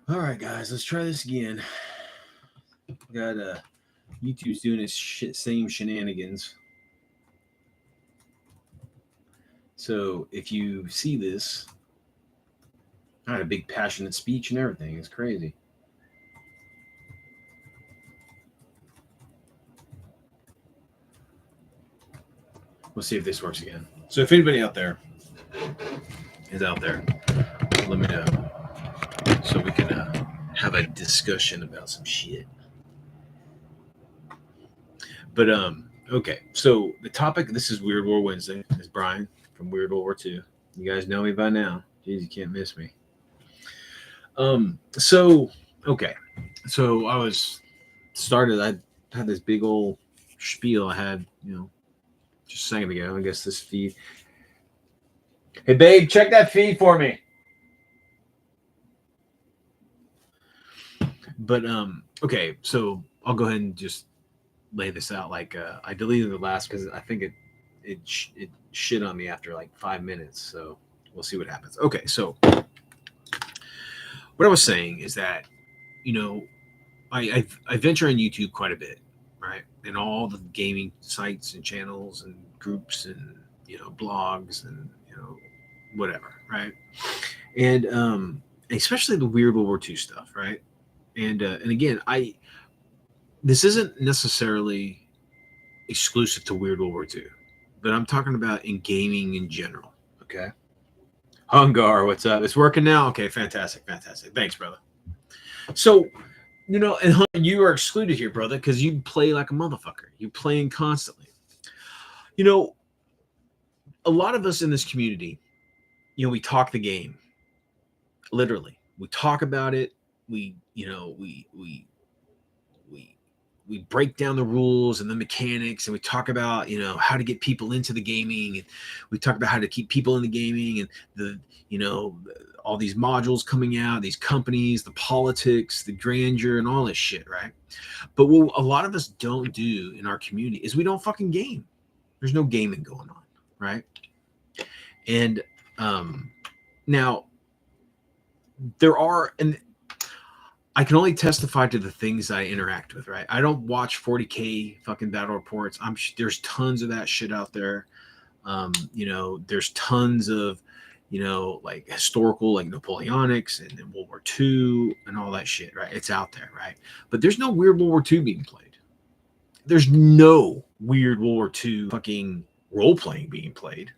All right, guys, let's try this again. Got YouTube's doing its same shenanigans. So if you see this, I had a big passionate speech and everything. It's crazy. We'll see if this works again. So if anybody out there is out there, let me know so we can have a discussion about some shit. But okay. So the topic, this is Weird War Wednesday. Is Brian from Weird World War II. You guys know me by now. Jeez, you can't miss me. So okay. So I was started. I had this big old spiel. I had just a second ago. I guess this feed. Hey babe, check that feed for me. But okay. So I'll go ahead and just lay this out. Like I deleted the last because I think it shit on me after like 5 minutes. So we'll see what happens. Okay. So what I was saying is that I venture on YouTube quite a bit, right? And all the gaming sites and channels and groups and blogs and whatever, right? And especially the weird World War II stuff, right? And again, this isn't necessarily exclusive to Weird World War II, but I'm talking about in gaming in general. Okay. Hungar, what's up? It's working now. Okay, fantastic. Thanks, brother. So and you are excluded here, brother, because you play like a motherfucker. You're playing constantly. A lot of us in this community, we talk the game. Literally, we talk about it. We break down the rules and the mechanics, and we talk about how to get people into the gaming, and we talk about how to keep people in the gaming, and the all these modules coming out, these companies, the politics, the grandeur, and all this shit, right? But what a lot of us don't do in our community is we don't fucking game. There's no gaming going on, right? And now there are, and I can only testify to the things I interact with, right? I don't watch 40K fucking battle reports. There's tons of that shit out there. There's tons of like historical, like Napoleonics and then World War II and all that shit, right? It's out there, right? But there's no weird World War II being played. There's no weird World War II fucking role playing being played.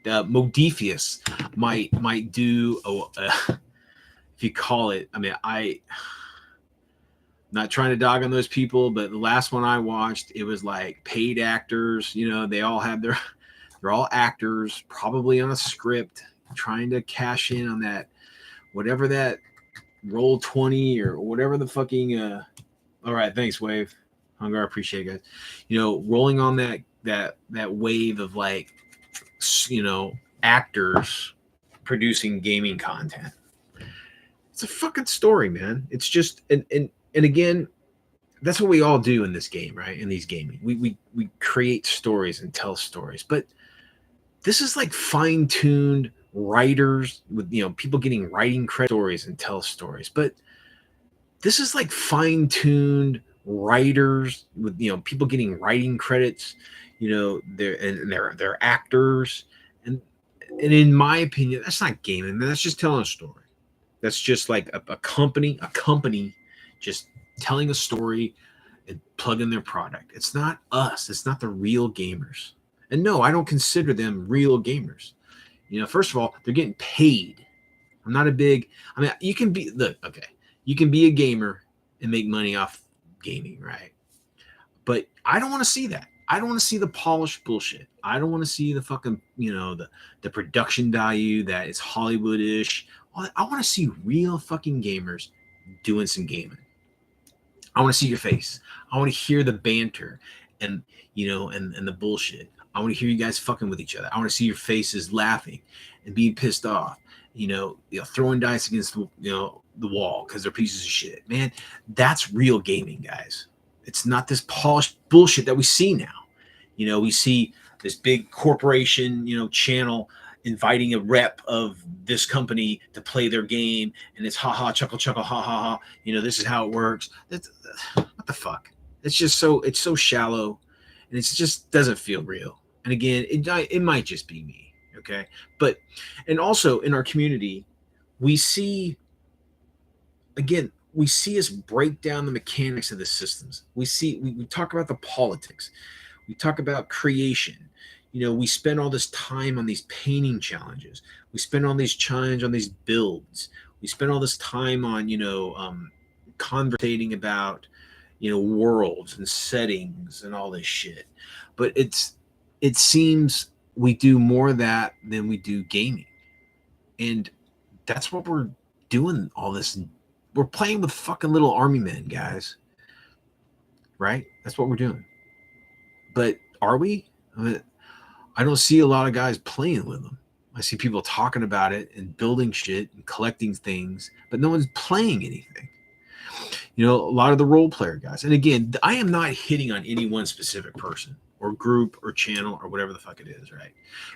Modifius might do if you call it. I mean, not trying to dog on those people, but the last one I watched, it was like paid actors. They all have they're all actors, probably on a script, trying to cash in on that, whatever that roll 20 or whatever the fucking. All right, thanks, Wave. Hunger, I appreciate it, guys. Rolling on that wave of like, actors producing gaming content. It's a fucking story, man. It's just and again, that's what we all do in this game, right? In these gaming, we create stories and tell stories, but this is like fine-tuned writers with people getting writing credit stories and tell stories, but this is like fine-tuned writers with people getting writing credits. They're actors, and in my opinion, that's not gaming. That's just telling a story. That's just like a company just telling a story and plugging their product. It's not us. It's not the real gamers. And no, I don't consider them real gamers. First of all, they're getting paid. I'm not a big. I mean, you can be okay. You can be a gamer and make money off gaming, right? But I don't want to see that. I don't want to see the polished bullshit. I don't want to see the fucking the production value that is Hollywood-ish. I want to see real fucking gamers doing some gaming. I want to see your face. I want to hear the banter and and the bullshit. I want to hear you guys fucking with each other. I want to see your faces laughing and being pissed off. Throwing dice against the wall because they're pieces of shit. Man, that's real gaming, guys. It's not this polished bullshit that we see now. We see this big corporation, channel, inviting a rep of this company to play their game, and it's ha ha chuckle chuckle ha ha ha. This is how it works. What the fuck? It's so shallow, and it just doesn't feel real. And again, it might just be me, okay? But and also in our community, we see us break down the mechanics of the systems. We talk about the politics. We talk about creation. We spend all this time on these painting challenges. We spend all these challenge on these builds. We spend all this time on, conversating about, worlds and settings and all this shit. But it seems we do more of that than we do gaming. And that's what we're doing all this. We're playing with fucking little army men, guys. Right? That's what we're doing. But are we? I don't see a lot of guys playing with them. I see people talking about it and building shit and collecting things, but no one's playing anything. A lot of the role player guys. And again, I am not hitting on any one specific person or group or channel or whatever the fuck it is, right?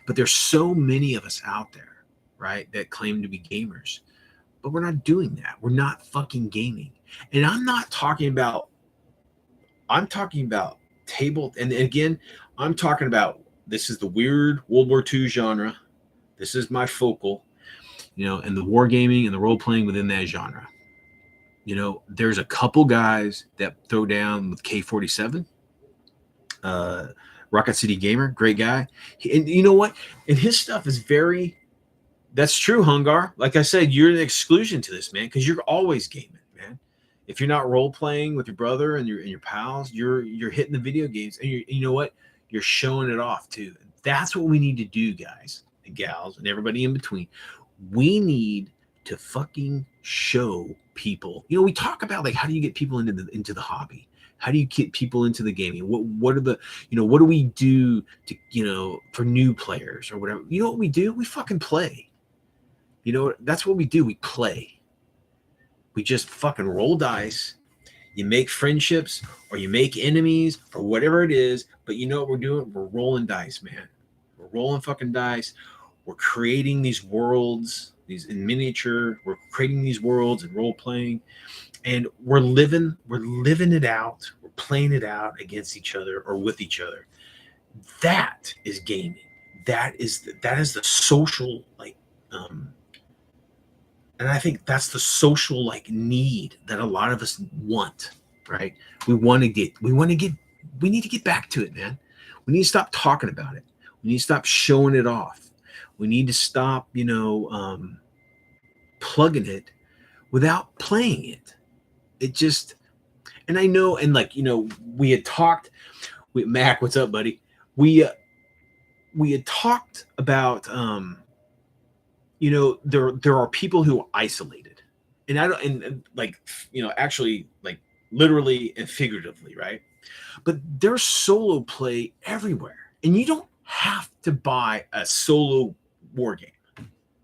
But there's so many of us out there, right, that claim to be gamers. But we're not doing that. We're not fucking gaming. And I'm talking about table. And again, I'm talking about, this is the weird World War II genre. This is my focal, and the wargaming and the role playing within that genre. There's a couple guys that throw down with K47. Rocket City Gamer, great guy. And you know what? And his stuff is that's true, Hungar. Like I said, you're an exclusion to this, man, because you're always gaming, man. If you're not role playing with your brother and your pals, you're hitting the video games, and you know what? You're showing it off too. That's what we need to do, guys and gals and everybody in between. We need to fucking show people. We talk about, like, how do you get people into the hobby? How do you get people into the gaming? What are the, what do we do to, for new players or whatever? You know what we do? We fucking play. That's what we do. We play. We just fucking roll dice. You make friendships or you make enemies or whatever it is. But you know what we're doing? We're rolling dice, man. We're rolling fucking dice. We're creating these worlds, these in miniature. We're creating these worlds and role playing, and we're living it out. We're playing it out against each other or with each other. That is gaming. That is the social, like, and I think that's the social, like, need that a lot of us want, right? We need to get back to it, man. We need to stop talking about it. We need to stop showing it off. We need to stop, plugging it without playing it. It just, and I know, and like, we had talked with Mac. What's up, buddy? We had talked about, there are people who are isolated, and I don't, and like, actually, like, literally and figuratively, right? But there's solo play everywhere, and you don't have to buy a solo war game,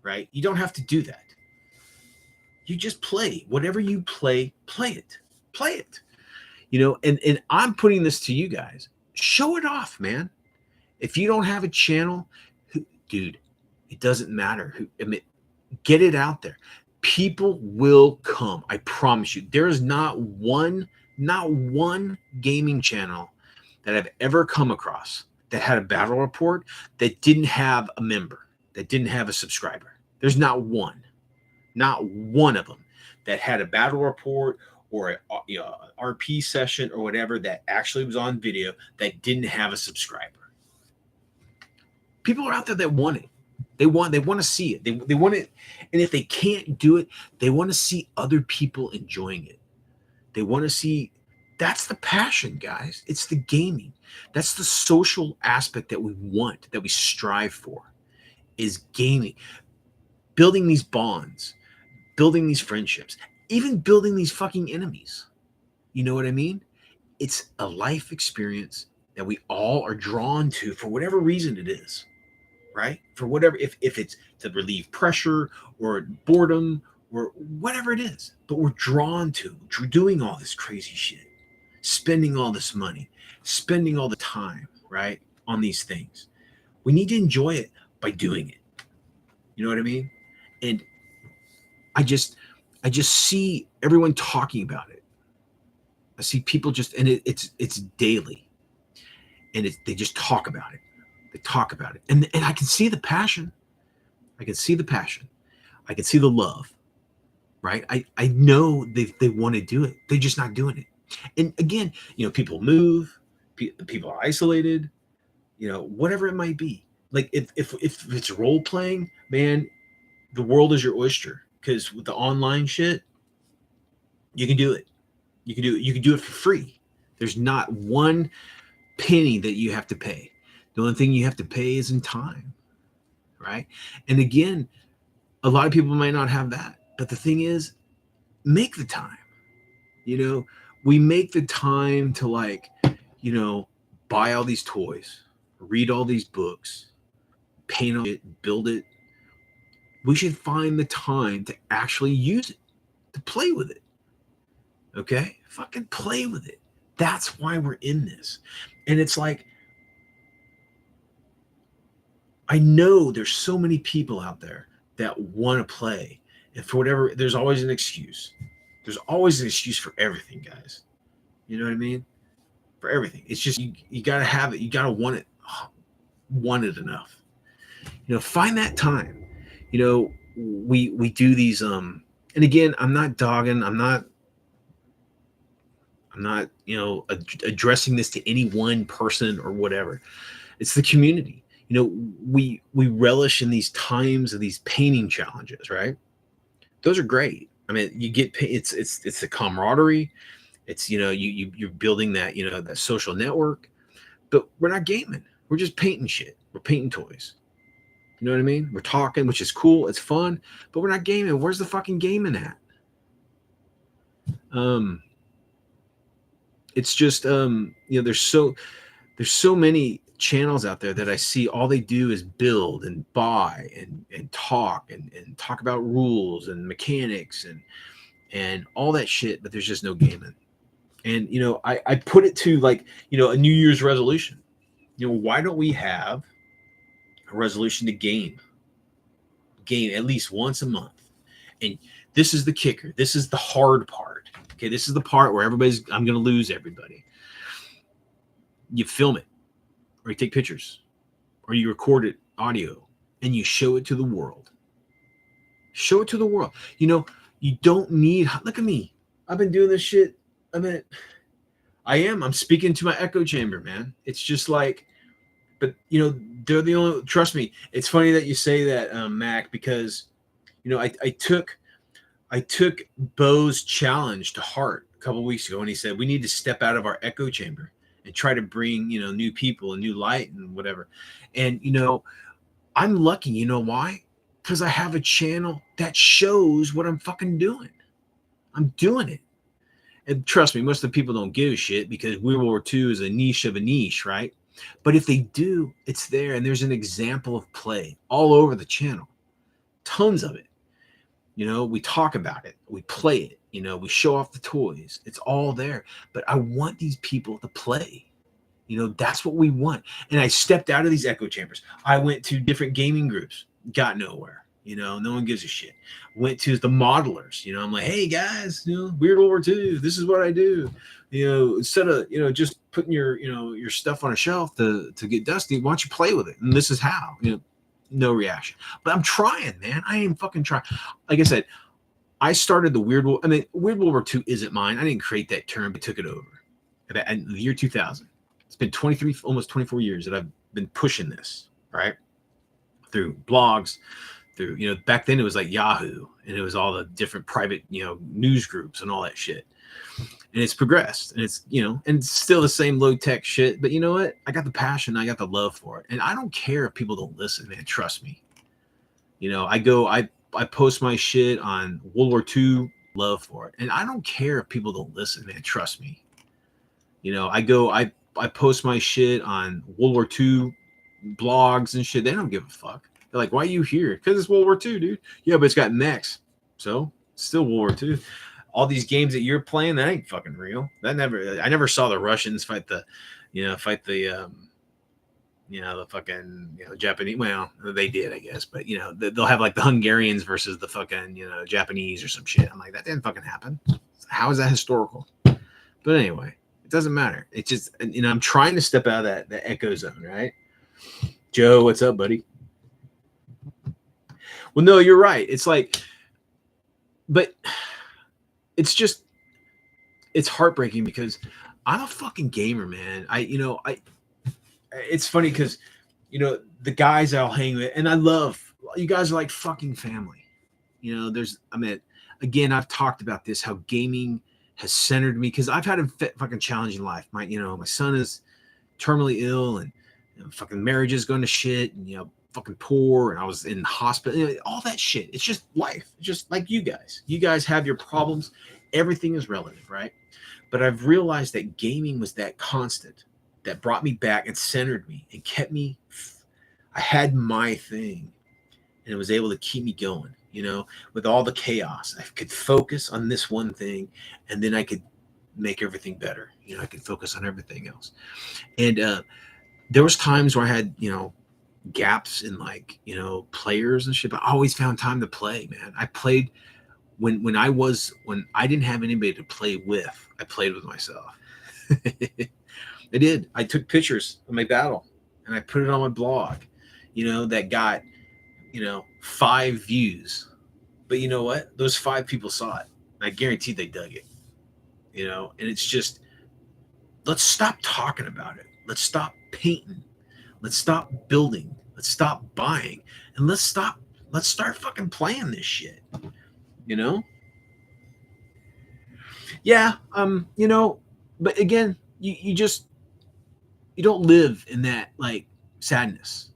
right? You don't have to do that. You just play whatever you play it. And I'm putting this to you guys. Show it off, man. If you don't have a channel, dude, it doesn't matter. Get it out there. People will come. I promise you. There is not one gaming channel that I've ever come across that had a battle report that didn't have a member, that didn't have a subscriber. There's not one of them that had a battle report or an RP session or whatever that actually was on video that didn't have a subscriber. People are out there that want it. They want to see it. They want it. And if they can't do it, they want to see other people enjoying it. They want to see. That's the passion, guys. It's the gaming. That's the social aspect that we want, that we strive for, is gaming. Building these bonds, building these friendships, even building these fucking enemies. You know what I mean? It's a life experience that we all are drawn to for whatever reason it is, right? For whatever, if it's to relieve pressure or boredom or whatever it is, but we're drawn to doing all this crazy shit, spending all this money, spending all the time, right, on these things. We need to enjoy it by doing it. You know what I mean? And I just see everyone talking about it. I see people just, and it's daily, and they just talk about it. They talk about it, and I can see the passion. I can see the passion. I can see the love. Right? I know they want to do it. They're just not doing it. And again, people move, people are isolated, whatever it might be. Like if it's role playing, man, the world is your oyster. Because with the online shit, you can do it. You can do it. You can do it for free. There's not one penny that you have to pay. The only thing you have to pay is in time, right? And again, a lot of people might not have that. But the thing is, make the time. We make the time to buy all these toys, read all these books, paint it, build it. We should find the time to actually use it, to play with it. Okay? Fucking play with it. That's why we're in this. And it's like, I know there's so many people out there that want to play. And for whatever, there's always an excuse. There's always an excuse for everything, guys. You know what I mean? For everything. It's just, you got to have it. You got to want it enough. Find that time. We do these, and again, I'm not dogging. I'm not, addressing this to any one person or whatever. It's the community. We relish in these times of these painting challenges, right? Those are great. I mean, you get, it's the camaraderie. It's, you're building that, that social network, but we're not gaming. We're just painting shit. We're painting toys. You know what I mean? We're talking, which is cool. It's fun, but we're not gaming. Where's the fucking gaming at? It's just, there's so many channels out there that I see. All they do is build and buy and talk and talk about rules and mechanics and all that shit, but there's just no gaming. And, I put it to a New Year's resolution. Why don't we have a resolution to game at least once a month? And this is the kicker. This is the hard part. Okay. This is the part where I'm going to lose everybody. You film it, or you take pictures, or you record it audio, and you show it to the world. Show it to the world. You don't need, look at me. I've been doing this shit. I'm speaking to my echo chamber, man. It's just like, but they're the only, trust me. It's funny that you say that, Mac, because, I took Bo's challenge to heart a couple of weeks ago, and he said, we need to step out of our echo chamber and try to bring, new people and new light and whatever. And, I'm lucky. You know why? Because I have a channel that shows what I'm fucking doing. I'm doing it. And trust me, most of the people don't give a shit because World War II is a niche of a niche, right? But if they do, it's there. And there's an example of play all over the channel. Tons of it. We talk about it. We play it. We show off the toys. It's all there. But I want these people to play. That's what we want. And I stepped out of these echo chambers. I went to different gaming groups. Got nowhere. No one gives a shit. Went to the modelers. I'm like, hey guys, Weird World War II. This is what I do. Instead of just putting your stuff on a shelf to get dusty, why don't you play with it? And this is how. No reaction. But I'm trying, man. I ain't fucking trying. Like I said, I started the Weird World World War II isn't mine. I didn't create that term, but took it over. In the year 2000. It's been 23, almost 24 years that I've been pushing this, right? Through blogs, through, back then it was like Yahoo, and it was all the different private, news groups and all that shit. And it's progressed, and it's, and it's still the same low tech shit. But you know what? I got the passion, I got the love for it. And I don't care if people don't listen, man. Trust me. I post my shit on World War II, love for it. And I don't care if people don't listen, man. Trust me. I post my shit on World War II blogs and shit. They don't give a fuck. They're like, why are you here? Because it's World War II, dude. Yeah, but it's got mechs. So it's still World War II. All these games that you're playing, that ain't fucking real. I never saw the Russians fight the the fucking, Japanese. Well, they did, I guess, but they'll have like the Hungarians versus the fucking, Japanese or some shit. I'm like, that didn't fucking happen. How is that historical? But anyway, it doesn't matter. It's just, I'm trying to step out of that echo zone, right? Joe, what's up, buddy? Well, no, you're right. It's like, but it's heartbreaking because I'm a fucking gamer, man. It's funny because, the guys I'll hang with, and I love, you guys are like fucking family. Again, I've talked about this, how gaming has centered me because I've had a fucking challenging life. My son is terminally ill, and fucking marriage is going to shit, and fucking poor, and I was in the hospital, all that shit. It's just life. It's just like you guys have your problems. Everything is relative, right? But I've realized that gaming was that constant that brought me back and centered me and kept me. I had my thing, and it was able to keep me going. With all the chaos, I could focus on this one thing, and then I could make everything better. I could focus on everything else. And there was times where I had, gaps in players and shit, but I always found time to play, man. I played when I didn't have anybody to play with, I played with myself. I did. I took pictures of my battle and I put it on my blog, that got, 5 views. But you know what? Those 5 people saw it. I guarantee they dug it. And it's just, let's stop talking about it. Let's stop painting. Let's stop building. Let's stop buying. And let's start fucking playing this shit. Yeah. But again, you don't live in that like sadness.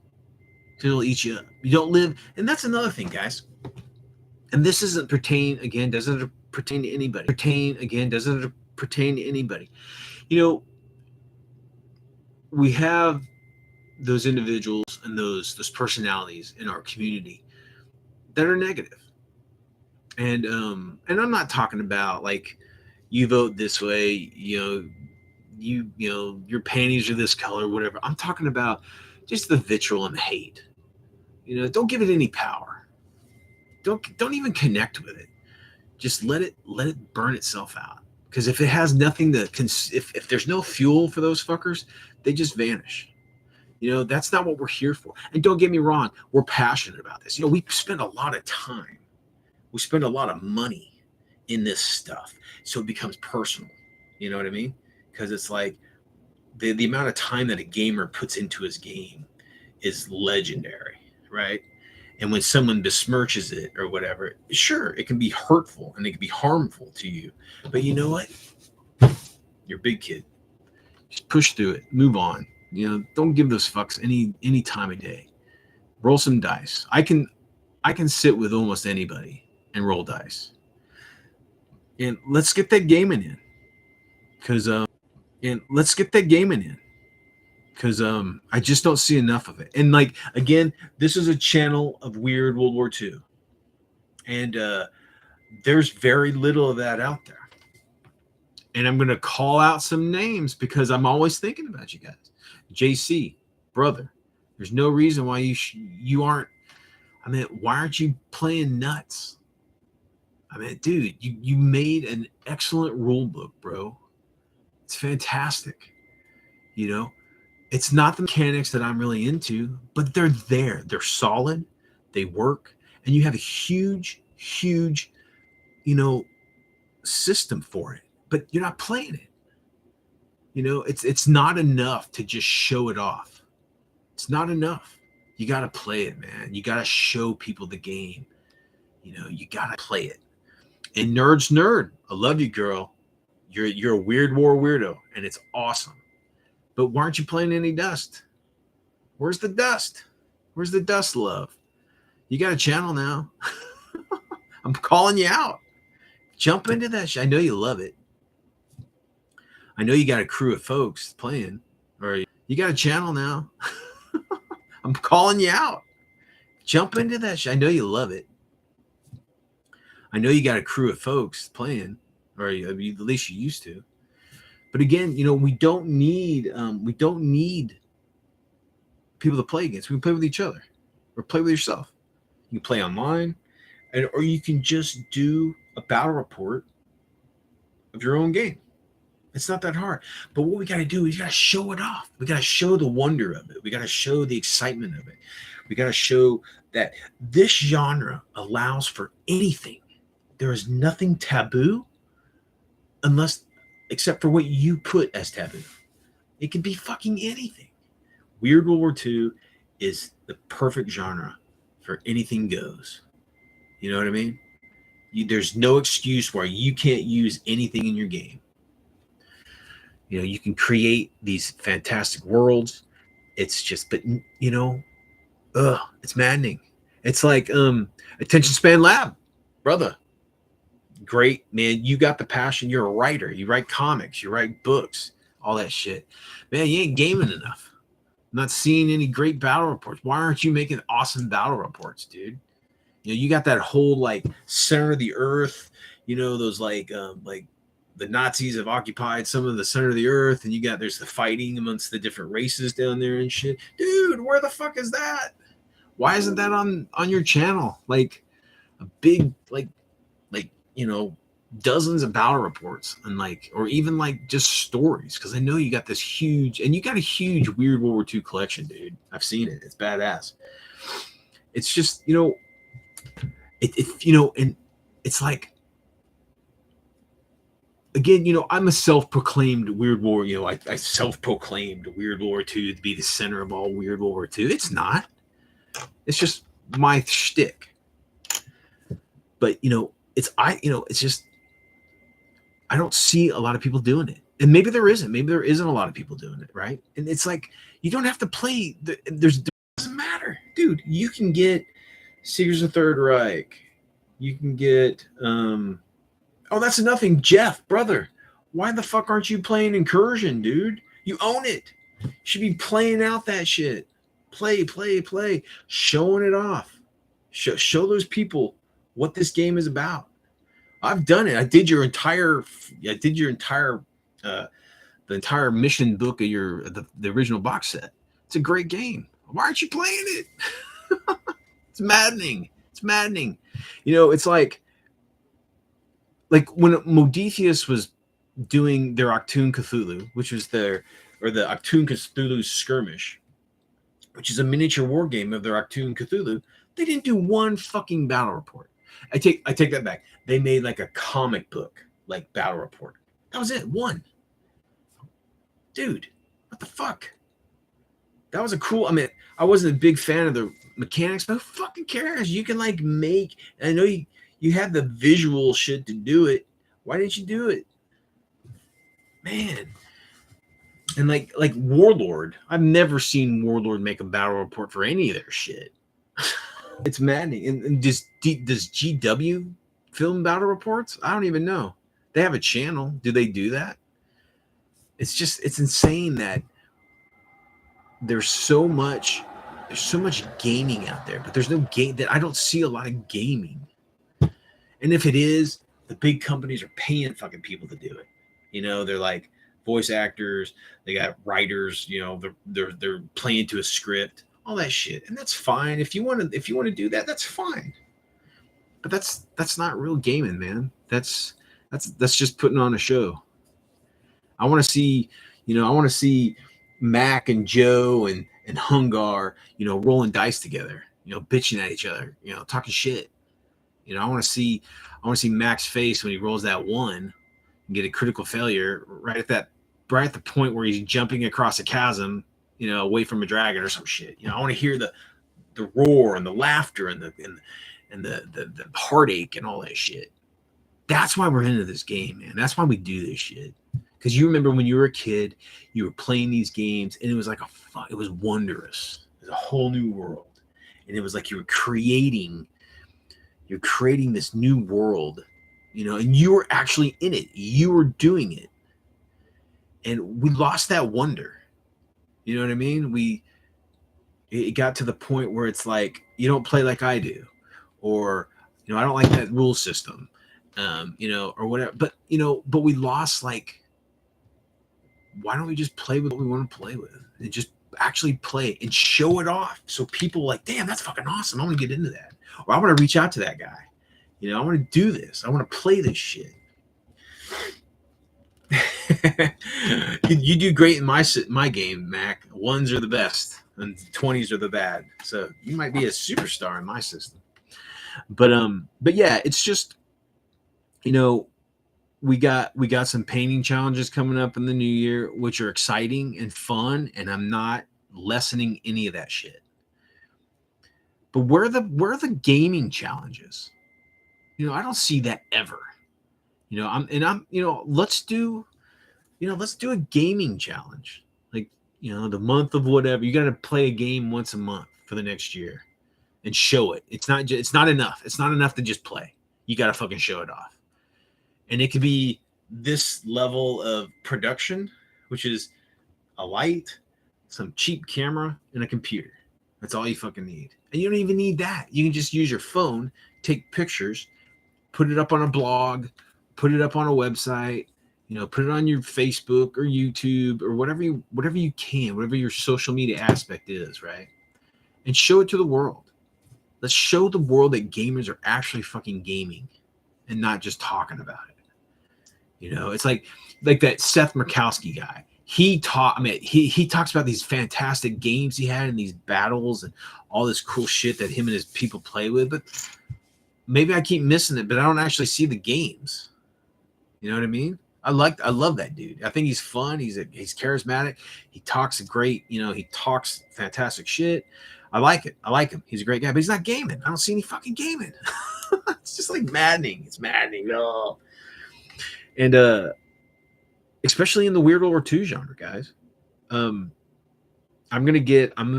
It'll eat you up. You don't live. And that's another thing, guys. And this doesn't pertain to anybody. Doesn't pertain to anybody. We have those individuals and those personalities in our community that are negative. And I'm not talking about like, you vote this way, your panties are this color, whatever. I'm talking about just the vitriol and the hate. Don't give it any power. Don't even connect with it. Just let it burn itself out. Because if it has nothing to, if there's no fuel for those fuckers, they just vanish. That's not what we're here for. And don't get me wrong, we're passionate about this. We spend a lot of time. We spend a lot of money in this stuff. So it becomes personal. You know what I mean? Because it's like the amount of time that a gamer puts into his game is legendary, right? And when someone besmirches it or whatever, sure, it can be hurtful and it can be harmful to you. But you know what? You're a big kid. Just push through it. Move on. Don't give those fucks any time of day. Roll some dice. I can sit with almost anybody and roll dice. And let's get that gaming in. Because I just don't see enough of it. And like, again, this is a channel of weird World War II. And there's very little of that out there. And I'm going to call out some names because I'm always thinking about you guys. JC, brother, there's no reason why you aren't. Why aren't you playing nuts? Dude, you made an excellent rule book, bro. It's fantastic. It's not the mechanics that I'm really into, but they're there. They're solid. They work. And you have a huge, system for it, but you're not playing it. It's not enough to just show it off. It's not enough. You got to play it, man. You got to show people the game. You got to play it. And nerd's nerd. I love you, girl. You're a weird war weirdo, and it's awesome. But why aren't you playing any Dust? Where's the Dust? Where's the Dust love? You got a channel now. I'm calling you out. Jump into that shit. I know you love it. I know you got a crew of folks playing. Or you got a channel now. I'm calling you out. Jump into that shit. I know you love it. I know you got a crew of folks playing. Or at least you used to. But again, we don't need people to play against. We can play with each other or play with yourself. You can play online, or you can just do a battle report of your own game. It's not that hard. But what we got to do is we got to show it off. We got to show the wonder of it. We got to show the excitement of it. We got to show that this genre allows for anything. There is nothing taboo except for what you put as taboo. It can be fucking anything. Weird World War II is the perfect genre for anything goes. You know what I mean? There's no excuse why you can't use anything in your game. You know, you can create these fantastic worlds. It's just, but you know, it's maddening. It's like Attention Span Lab, brother. Great, man. You got the passion. You're a writer. You write comics. You write books. All that shit. Man, you ain't gaming enough. I'm not seeing any great battle reports. Why aren't you making awesome battle reports, dude? You know, you got that whole like center of the earth. You know, those like the Nazis have occupied some of the center of the earth, and there's the fighting amongst the different races down there and shit. Dude, where the fuck is that? Why isn't that on your channel? Like a big you know, dozens of battle reports and or even just stories, because I know you got this huge, and you got a huge Weird World War II collection, dude. I've seen it. It's badass. It's just, you know, you know, and it's like, again, you know, I'm a self-proclaimed Weird War. You know, I self-proclaimed Weird War II to be the center of all Weird World War II. It's not. It's just my shtick. But you know, it's just I don't see a lot of people doing it, and maybe there isn't. Maybe there isn't a lot of people doing it, right? And it's like you don't have to play. It doesn't matter, dude. You can get Secrets of the Third Reich. You can get oh, that's nothing, Jeff, brother. Why the fuck aren't you playing Incursion, dude? You own it. You should be playing out that shit. Play. Showing it off. Show those people what this game is about. I've done it. I did your entire the entire mission book of the original box set. It's a great game. Why aren't you playing it? It's maddening. You know, it's like when Modiphius was doing their Achtung Cthulhu, which was the Achtung Cthulhu Skirmish, which is a miniature war game of their Achtung Cthulhu. They didn't do one fucking battle report. I take that back. They made like a comic book, like battle report. That was it. One. Dude, what the fuck? That was a cool. I mean, I wasn't a big fan of the mechanics, but who fucking cares? You can make. I know you had the visual shit to do it. Why didn't you do it, man? And like Warlord, I've never seen Warlord make a battle report for any of their shit. It's maddening. And does GW film battle reports? I don't even know. They have a channel. Do they do that? It's insane that there's so much gaming out there, but there's no game. That I don't see a lot of gaming. And if it is, the big companies are paying fucking people to do it. You know, they're like voice actors, they got writers, you know, they're playing to a script, all that shit. And that's fine. If you want to do that, that's fine. But that's not real gaming, man. That's just putting on a show. I want to see Mac and Joe and Hungar, you know, rolling dice together, you know, bitching at each other, you know, talking shit. You know, I want to see Mac's face when he rolls that one and get a critical failure right at the point where he's jumping across a chasm, you know, away from a dragon or some shit. You know, I want to hear the roar and the laughter and the heartache and all that shit. That's why we're into this game, man. That's why we do this shit. Because you remember when you were a kid, you were playing these games, and it was like it was wondrous. It was a whole new world, and it was like you were creating this new world, you know, and you were actually in it. You were doing it, and we lost that wonder. You know what I mean? It got to the point where it's like you don't play like I do, or you know, I don't like that rule system, you know, or whatever. But you know, we lost like. Why don't we just play with what we want to play with? And just actually play and show it off. So people are like, damn, that's fucking awesome. I want to get into that. Or I want to reach out to that guy. You know, I want to do this. I want to play this shit. You do great in my game, Mac. Ones are the best, and 20s are the bad. So you might be a superstar in my system. But yeah, it's just, you know, we got some painting challenges coming up in the new year, which are exciting and fun, and I'm not lessening any of that shit. But where are the gaming challenges? You know, I don't see that ever. You know, let's do a gaming challenge. Like, you know, the month of whatever. You got to play a game once a month for the next year and show it. It's not enough. It's not enough to just play. You got to fucking show it off. And it could be this level of production, which is a light, some cheap camera, and a computer. That's all you fucking need. And you don't even need that. You can just use your phone, take pictures, put it up on a blog, put it up on a website, you know, put it on your Facebook or YouTube or whatever you can, whatever your social media aspect is, right? And show it to the world. Let's show the world that gamers are actually fucking gaming and not just talking about it. You know, it's like that Seth Murkowski guy. He talks about these fantastic games he had in these battles and all this cool shit that him and his people play with, but maybe I keep missing it, but I don't actually see the games. You know what I mean? I love that dude. I think he's fun. He's charismatic. He talks great. You know, he talks fantastic shit. I like it. I like him. He's a great guy, but he's not gaming. I don't see any fucking gaming. It's just like maddening. It's maddening. Oh. And especially in the Weird War II genre, guys. I'm gonna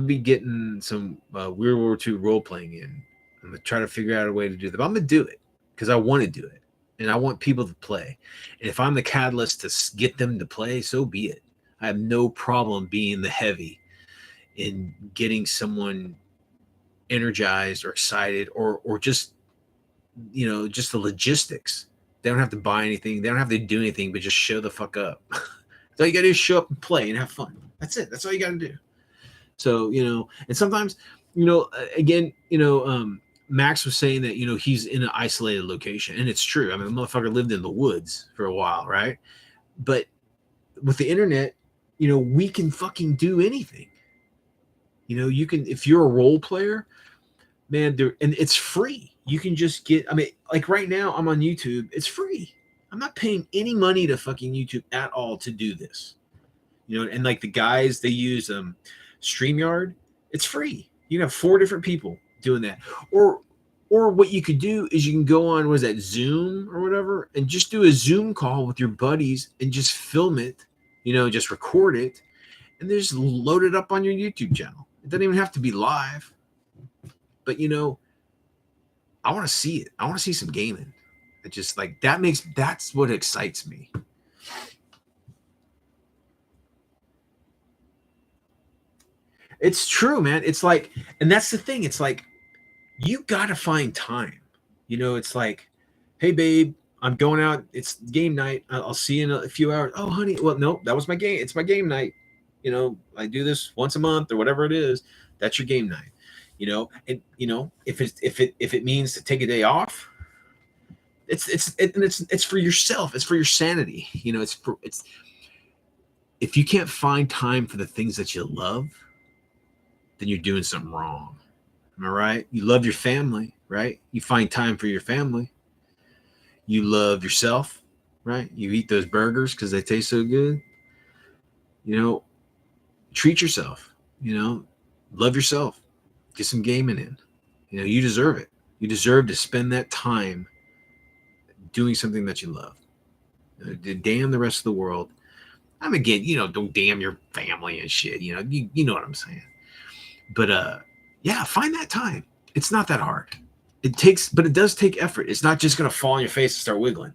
be getting some Weird War II role playing in. I'm gonna try to figure out a way to do that. But I'm gonna do it because I want to do it. And I want people to play. And if I'm the catalyst to get them to play, so be it. I have no problem being the heavy in getting someone energized or excited or just, you know, just the logistics. They don't have to buy anything. They don't have to do anything, but just show the fuck up. That's all you got to do is show up and play and have fun. That's it. That's all you got to do. So, you know, and sometimes, you know, again, you know, Max was saying that, you know, he's in an isolated location, and it's true. I mean, the motherfucker lived in the woods for a while, right? But with the internet, you know, we can fucking do anything. You know, you can, if you're a role player, man, and it's free. You can just get, I mean, like right now I'm on YouTube. It's free. I'm not paying any money to fucking YouTube at all to do this. You know, and like the guys, they use StreamYard. It's free. You have 4 different people doing that. Or what you could do is you can go on, was that Zoom or whatever, and just do a Zoom call with your buddies and just film it, you know, just record it, and just load it up on your YouTube channel. It doesn't even have to be live. But, you know, I want to see it. I want to see some gaming. It just like that's what excites me. It's true, man. It's like, and that's the thing. It's like, you got to find time. You know, it's like, hey, babe, I'm going out. It's game night. I'll see you in a few hours. Oh, honey. Well, no, that was my game. It's my game night. You know, I do this once a month or whatever it is. That's your game night. You know, and you know, if it means to take a day off, it's for yourself. It's for your sanity. You know, it's if you can't find time for the things that you love, then you're doing something wrong. Am I right? You love your family, right? You find time for your family. You love yourself, right? You eat those burgers because they taste so good. You know, treat yourself. You know, love yourself. Get some gaming in. You know, you deserve it. You deserve to spend that time doing something that you love. Damn the rest of the world. I'm again, you know, don't damn your family and shit. You know, you know what I'm saying. But yeah, find that time. It's not that hard. But it does take effort. It's not just gonna fall on your face and start wiggling.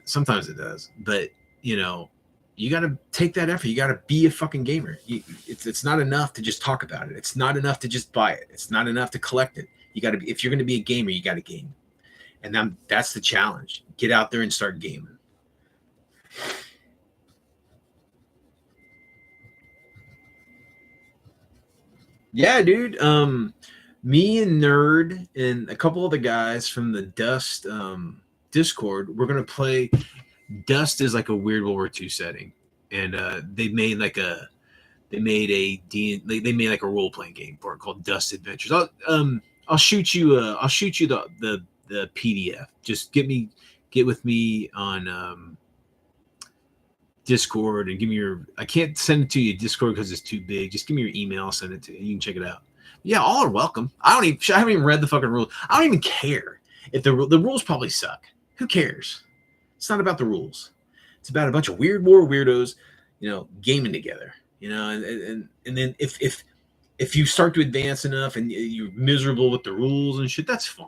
Sometimes it does, but you know, you got to take that effort. You got to be a fucking gamer. It's not enough to just talk about it. It's not enough to just buy it. It's not enough to collect it. You got to be, if you're going to be a gamer, you got to game. And then that's the challenge. Get out there and start gaming. Yeah, dude. Me and Nerd and a couple other guys from the Dust Discord, we're gonna play. Dust is like a weird World War II setting, and they made like a role playing game for it called Dust Adventures. I'll shoot you the PDF. Just get with me on Discord and give me your. I can't send it to you Discord because it's too big. Just give me your email. I'll send it to you. You can check it out. Yeah, all are welcome. I haven't even read the fucking rules. I don't even care if the rules probably suck. Who cares? It's not about the rules. It's about a bunch of weird war weirdos, gaming together. And then if you start to advance enough and you're miserable with the rules and shit, that's fine.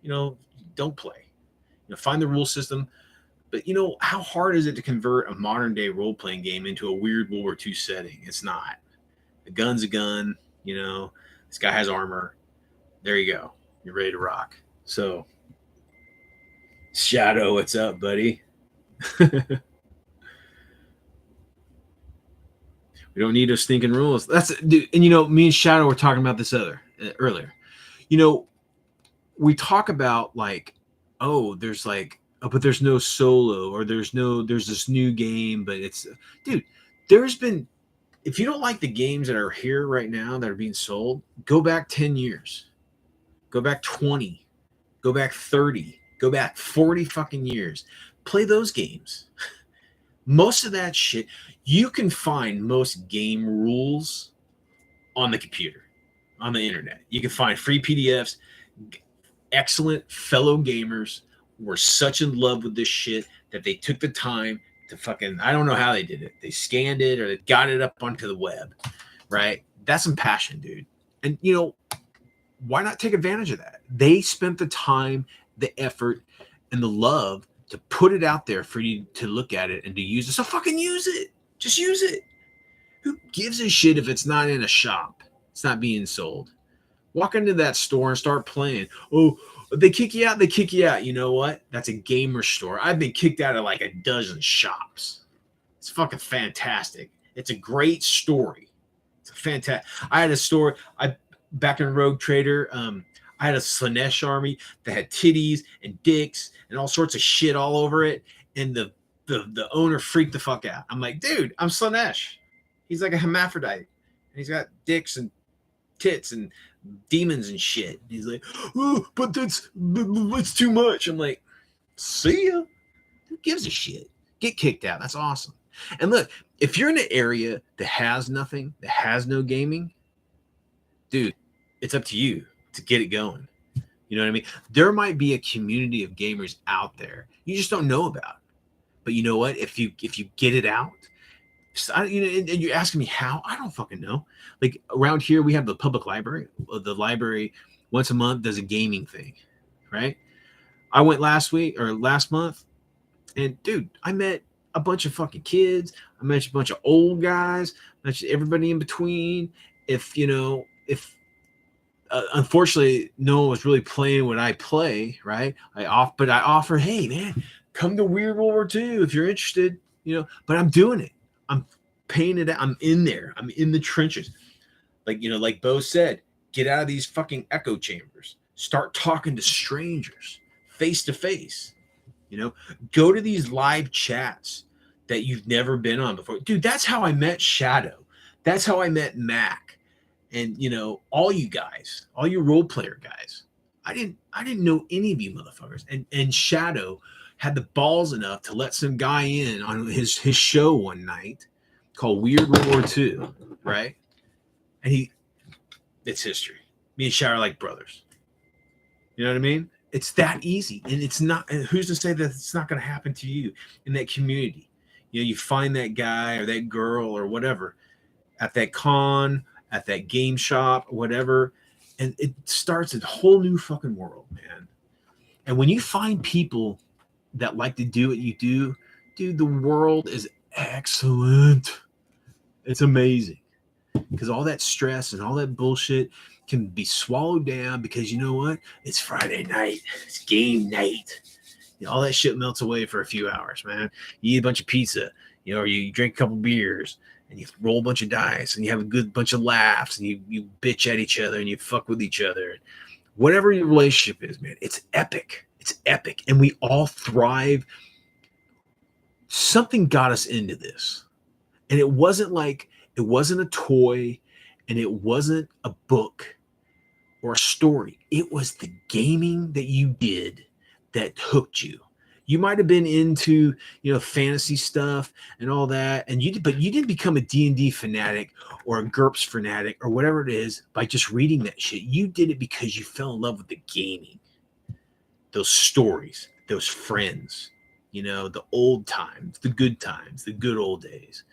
Don't play. Find the rule system. But how hard is it to convert a modern day role playing game into a weird World War II setting? It's not. A gun's a gun. This guy has armor. There you go. You're ready to rock. So, Shadow, what's up, buddy? We don't need those stinking rules. Dude, and me and Shadow were talking about this earlier. We talk about like, but there's no solo, or there's this new game, but dude, there's been, if you don't like the games that are here right now that are being sold, go back 10 years, go back 20, go back 30, go back 40 fucking years, play those games. Most of that shit, you can find most game rules on the computer, on the internet. You can find free PDFs. Excellent fellow gamers were such in love with this shit that they took the time to fucking, I don't know how they did it. They scanned it or they got it up onto the web, right? That's some passion, dude. And, why not take advantage of that? They spent the time, the effort, and the love to put it out there for you to look at it and to use it. So fucking use it. Just use it. Who gives a shit if it's not in a shop? It's not being sold. Walk into that store and start playing. Oh, they kick you out. They kick you out. You know what? That's a gamer store. I've been kicked out of like a dozen shops. It's fucking fantastic. It's a great story. It's a fantastic. I had a store. Back in Rogue Trader. I had a Slanesh army that had titties and dicks and all sorts of shit all over it. And the owner freaked the fuck out. I'm like, dude, I'm Slanesh. He's like a hermaphrodite. And he's got dicks and tits and demons and shit. And he's like, oh, but it's too much. I'm like, see ya. Who gives a shit? Get kicked out. That's awesome. And look, if you're in an area that has nothing, that has no gaming, dude, it's up to you to get it going. You know what I mean? There might be a community of gamers out there you just don't know about. But you know what? If you get it out, and you're asking me how, I don't fucking know. Like around here, we have the public library. The library once a month does a gaming thing, right? I went last month, and dude, I met a bunch of fucking kids. I met a bunch of old guys. I met everybody in between. If unfortunately, no one was really playing what I play, right? But I offer, hey man, come to Weird World War II if you're interested, But I'm doing it. I'm paying it out. I'm in there. I'm in the trenches. Like Bo said, get out of these fucking echo chambers. Start talking to strangers face to face. Go to these live chats that you've never been on before. Dude, that's how I met Shadow. That's how I met Mac. And all you guys, all you role player guys. I didn't know any of you motherfuckers. And Shadow had the balls enough to let some guy in on his show one night called Weird World War II, right? And it's history. Me and Shadow are like brothers. You know what I mean? It's that easy. And it's not, and who's to say that it's not going to happen to you in that community? You find that guy or that girl or whatever at that con, at that game shop, whatever, and it starts a whole new fucking world, man. And when you find people that like to do what you do, dude, the world is excellent. It's amazing because all that stress and all that bullshit can be swallowed down because you know what? It's Friday night. It's game night. All that shit melts away for a few hours, man. You eat a bunch of pizza, or you drink a couple beers, and you roll a bunch of dice and you have a good bunch of laughs and you bitch at each other and you fuck with each other. Whatever your relationship is, man, it's epic. It's epic. And we all thrive. Something got us into this. And it wasn't a toy and it wasn't a book or a story. It was the gaming that you did that hooked you. You might have been into, fantasy stuff and all that, but you didn't become a D&D fanatic or a GURPS fanatic or whatever it is by just reading that shit. You did it because you fell in love with the gaming, those stories, those friends, the old times, the good old days.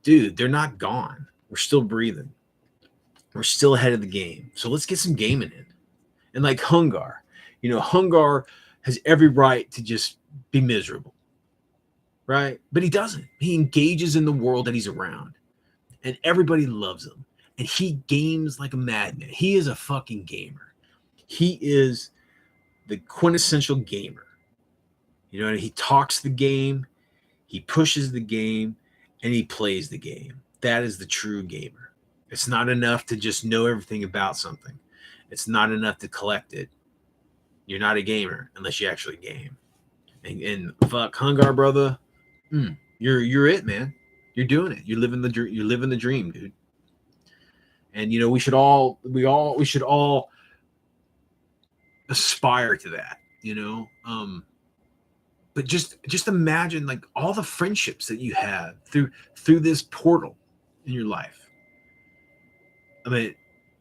Dude, they're not gone. We're still breathing. We're still ahead of the game. So let's get some gaming in. And like Hungar, Hungar has every right to just be miserable, right? But he doesn't. He engages in the world that he's around, and everybody loves him. And he games like a madman. He is a fucking gamer. He is the quintessential gamer. He talks the game, he pushes the game, and he plays the game. That is the true gamer. It's not enough to just know everything about something. It's not enough to collect it. You're not a gamer unless you actually game. And fuck Hungar, brother. You're it, man. You're doing it. You're living the dream, dude. And we should all aspire to that, but just imagine like all the friendships that you have through this portal in your life. I mean,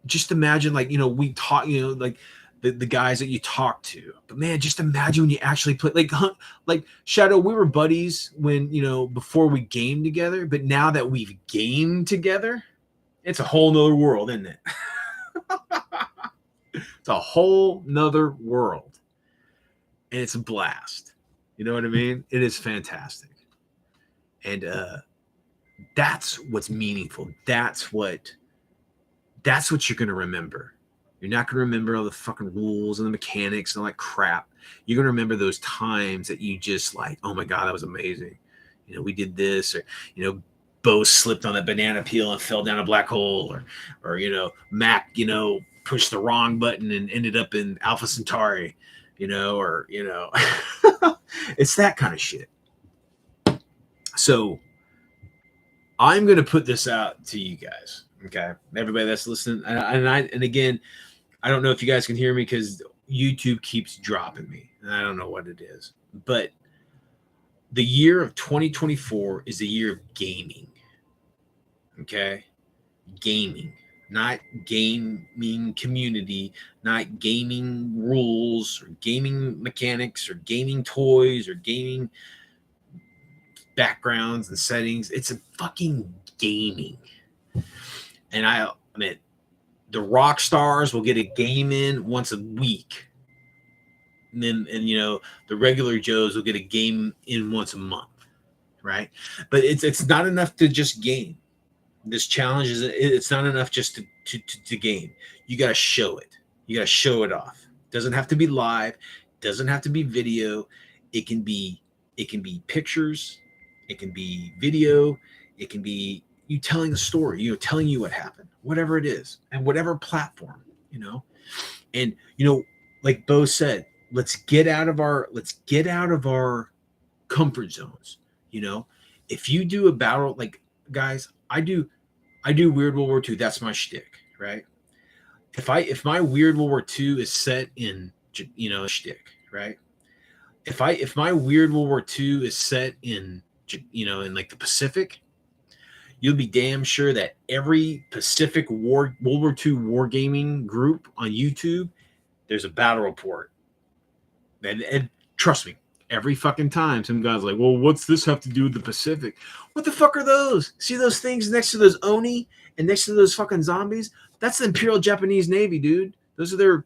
just imagine like, we talk, like the guys that you talk to, but man, just imagine when you actually play like Shadow, we were buddies when, before we gamed together, but now that we've gamed together, it's a whole nother world, isn't it? It's a whole nother world and it's a blast. You know what I mean? It is fantastic. And, that's what's meaningful. That's what you're going to remember. You're not going to remember all the fucking rules and the mechanics and all that crap. You're going to remember those times that you just like, oh my God, that was amazing. We did this, or, Bo slipped on that banana peel and fell down a black hole, or Mac, pushed the wrong button and ended up in Alpha Centauri, it's that kind of shit. So I'm going to put this out to you guys. Okay. Everybody that's listening. And again, I don't know if you guys can hear me because YouTube keeps dropping me and I don't know what it is, but the year of 2024 is the year of gaming. Okay. Gaming, not gaming community, not gaming rules or gaming mechanics or gaming toys or gaming backgrounds and settings. It's a fucking gaming. And I mean, the rock stars will get a game in once a week. And then, the regular Joes will get a game in once a month. Right. But it's not enough to just game. This challenge it's not enough just to game. You got to show it. You got to show it off. It doesn't have to be live. It doesn't have to be video. It can be pictures. It can be video. It can be you telling a story, telling you what happened, whatever it is, and whatever platform, and like Bo said, let's get out of our comfort zones. If you do a battle, like guys, I do Weird World War II. That's my shtick, right? If my Weird World War II is set in shtick, right? If my Weird World War II is set in in like the Pacific, you'll be damn sure that every Pacific World War II wargaming group on YouTube, there's a battle report. And trust me, every fucking time some guy's like, well, what's this have to do with the Pacific? What the fuck are those? See those things next to those Oni and next to those fucking zombies? That's the Imperial Japanese Navy, dude. Those are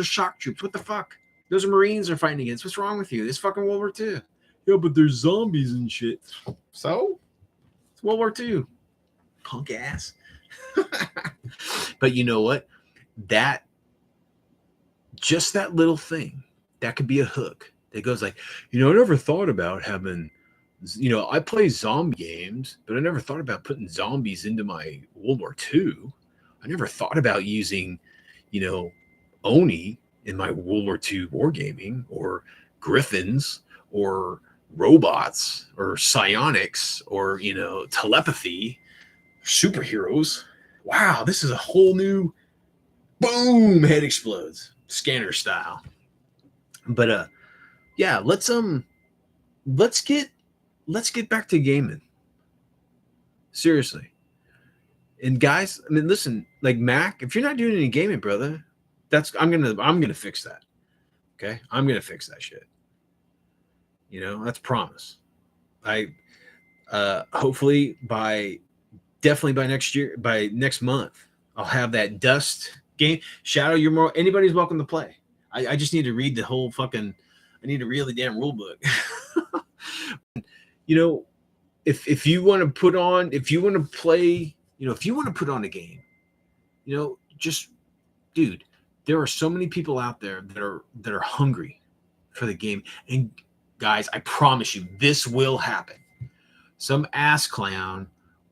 shock troops. What the fuck? Those are Marines they're fighting against. What's wrong with you? It's fucking World War II. Yeah, but there's zombies and shit. So? It's World War II. Punk ass. But you know what? Just that little thing, that could be a hook. That goes like, I never thought about having you know, I play zombie games, but I never thought about putting zombies into my World War II. I never thought about using, you know, Oni in my World War II wargaming, or griffins, or robots, or psionics, or, you know, telepathy, superheroes. Wow, this is a whole new boom, head explodes, scanner style. But yeah, let's get back to gaming. Seriously. And guys, I mean, listen, like Mac, if you're not doing any gaming, brother, I'm gonna fix that. Okay, I'm gonna fix that shit. You know, that's a promise. I hopefully definitely by next year, by next month, I'll have that Dust game. Shadow, you're more, anybody's welcome to play. I just need to read the whole fucking, I need to read the damn rule book. You know, if you want to put on, if you want to play, you know, if you want to put on a game, you know, just, dude, there are so many people out there that are hungry for the game. And guys, I promise you, this will happen. Some ass clown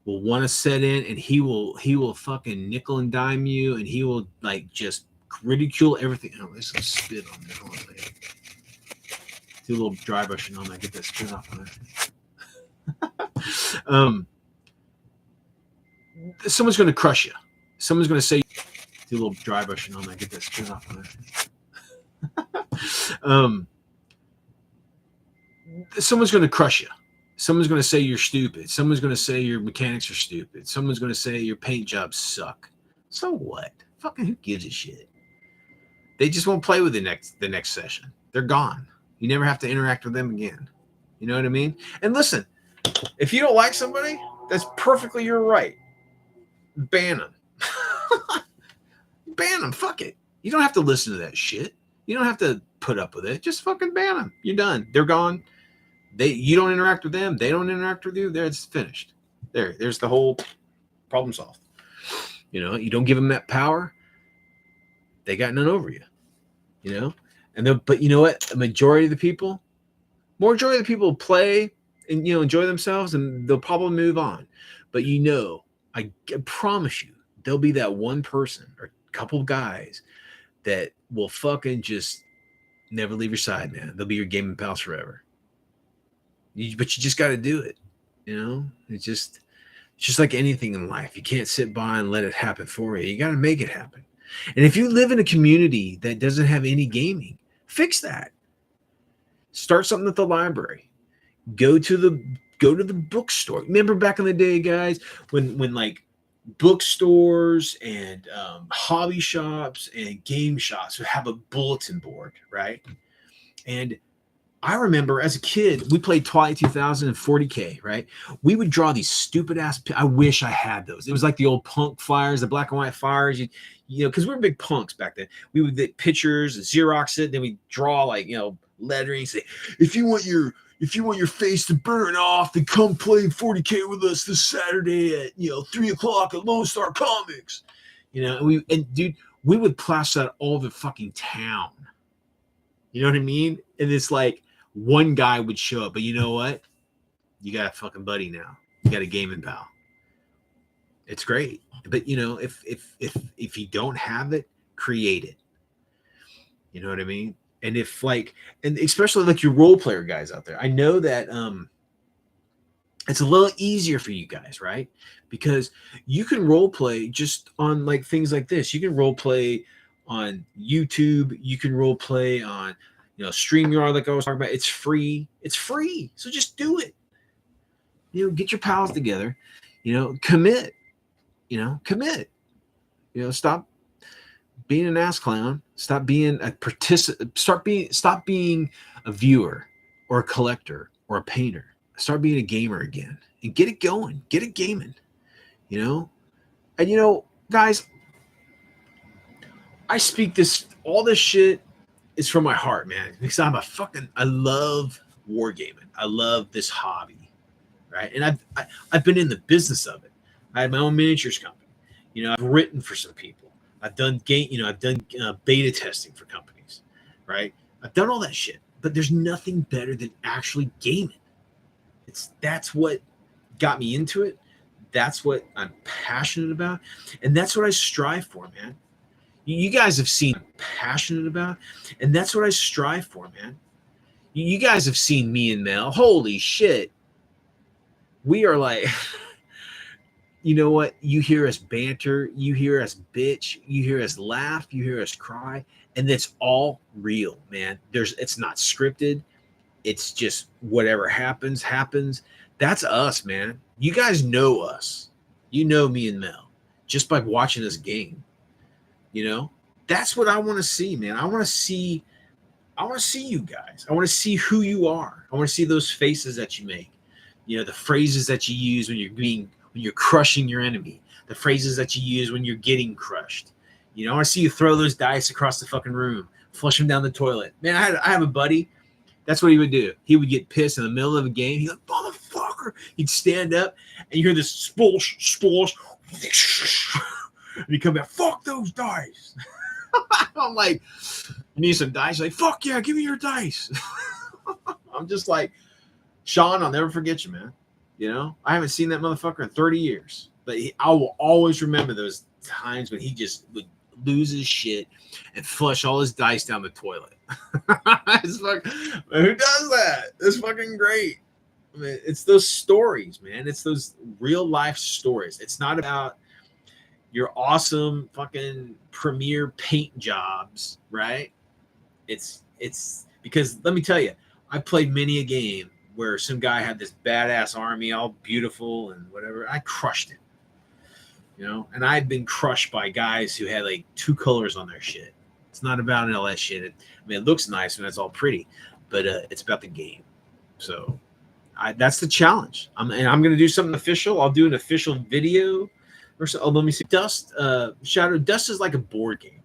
will want to set in, and he will fucking nickel and dime you, and he will like just ridicule everything. Oh, there's some spit on there. Hold on, man. Do a little dry brushing on that. Get that spit off on there. Someone's going to crush you. Someone's going to say, do a little dry brushing on that. Get that spit off on there. Someone's going to crush you. Someone's going to say you're stupid. Someone's going to say your mechanics are stupid. Someone's going to say your paint jobs suck. So what? Fucking who gives a shit? They just won't play with the next session. They're gone. You never have to interact with them again. You know what I mean? And listen, if you don't like somebody, that's perfectly your right. Ban them. Ban them. Fuck it. You don't have to listen to that shit. You don't have to put up with it. Just fucking ban them. You're done. They're gone. You don't interact with them. They don't interact with you. There, it's finished. There's the whole problem solved. You know, you don't give them that power, they got none over you. You know, but you know what? A majority of the people play and, you know, enjoy themselves, and they'll probably move on. But you know, I promise you, there'll be that one person or couple of guys that will fucking just never leave your side, man. They'll be your gaming pals forever. But you just got to do it. You know, it's just like anything in life. You can't sit by and let it happen for you. You got to make it happen. And if you live in a community that doesn't have any gaming, fix that. Start something at the library. Go to the bookstore. Remember back in the day, guys, when like bookstores and hobby shops and game shops would have a bulletin board, right? And I remember as a kid, we played Twilight 2000 and 40K, right? We would draw these stupid ass. I wish I had those. It was like the old punk flyers, the black and white flyers. You know, because we were big punks back then. We would get pictures, Xerox it, then we draw like, you know, lettering. Say, if you want your face to burn off, then come play 40K with us this Saturday at, you know, 3:00 at Lone Star Comics. You know, and dude, we would plaster that all over the fucking town. You know what I mean? And it's like, one guy would show up, but you know what? You got a fucking buddy now. You got a gaming pal. It's great. But you know, if you don't have it, create it. You know what I mean? And if like, and especially like your role player guys out there, I know that it's a little easier for you guys, right? Because you can role play just on like things like this. You can role play on YouTube. You can role play on, you know, StreamYard, like I was talking about. It's free. It's free. So just do it. You know, get your pals together. You know, commit. You know, commit. You know, stop being an ass clown. Stop being a participant. Stop being a viewer or a collector or a painter. Start being a gamer again and get it going. Get it gaming. You know, and you know, guys, I speak all this shit is from my heart, man, because I love wargaming. I love this hobby, right? And I've been in the business of it. I had my own miniatures company. You know, I've written for some people. I've done beta testing for companies, right? I've done all that shit, but there's nothing better than actually gaming. That's what got me into it. That's what I'm passionate about, and that's what I strive for, man. You guys have seen passionate about, and that's what I strive for, man. You guys have seen me and Mel. Holy shit. We are like, you know what? You hear us banter, you hear us bitch, you hear us laugh, you hear us cry, and it's all real, man. It's not scripted. It's just whatever happens. That's us, man. You guys know us. You know me and Mel just by watching this game. You know, that's what I want to see, man. I want to see you guys. I want to see who you are. I want to see those faces that you make. You know, the phrases that you use when you're crushing your enemy. The phrases that you use when you're getting crushed. You know, I want to see you throw those dice across the fucking room, flush them down the toilet. Man, I have a buddy. That's what he would do. He would get pissed in the middle of a game. He'd like, motherfucker. He'd stand up and you hear this splosh. And he'd come back, fuck those dice. I'm like, you need some dice? He's like, fuck yeah, give me your dice. I'm just like, Sean, I'll never forget you, man. You know, I haven't seen that motherfucker in 30 years. But I will always remember those times when he just would lose his shit and flush all his dice down the toilet. It's like, who does that? It's fucking great. I mean, it's those stories, man. It's those real life stories. It's not about your awesome fucking premier paint jobs, right? It's because let me tell you, I played many a game where some guy had this badass army, all beautiful and whatever. I crushed it, you know. And I'd been crushed by guys who had like 2 colors on their shit. It's not about all that shit. It looks nice and it's all pretty, but it's about the game. So that's the challenge. I'm going to do something official. I'll do an official video. Let me see. Shadow Dust is like a board game.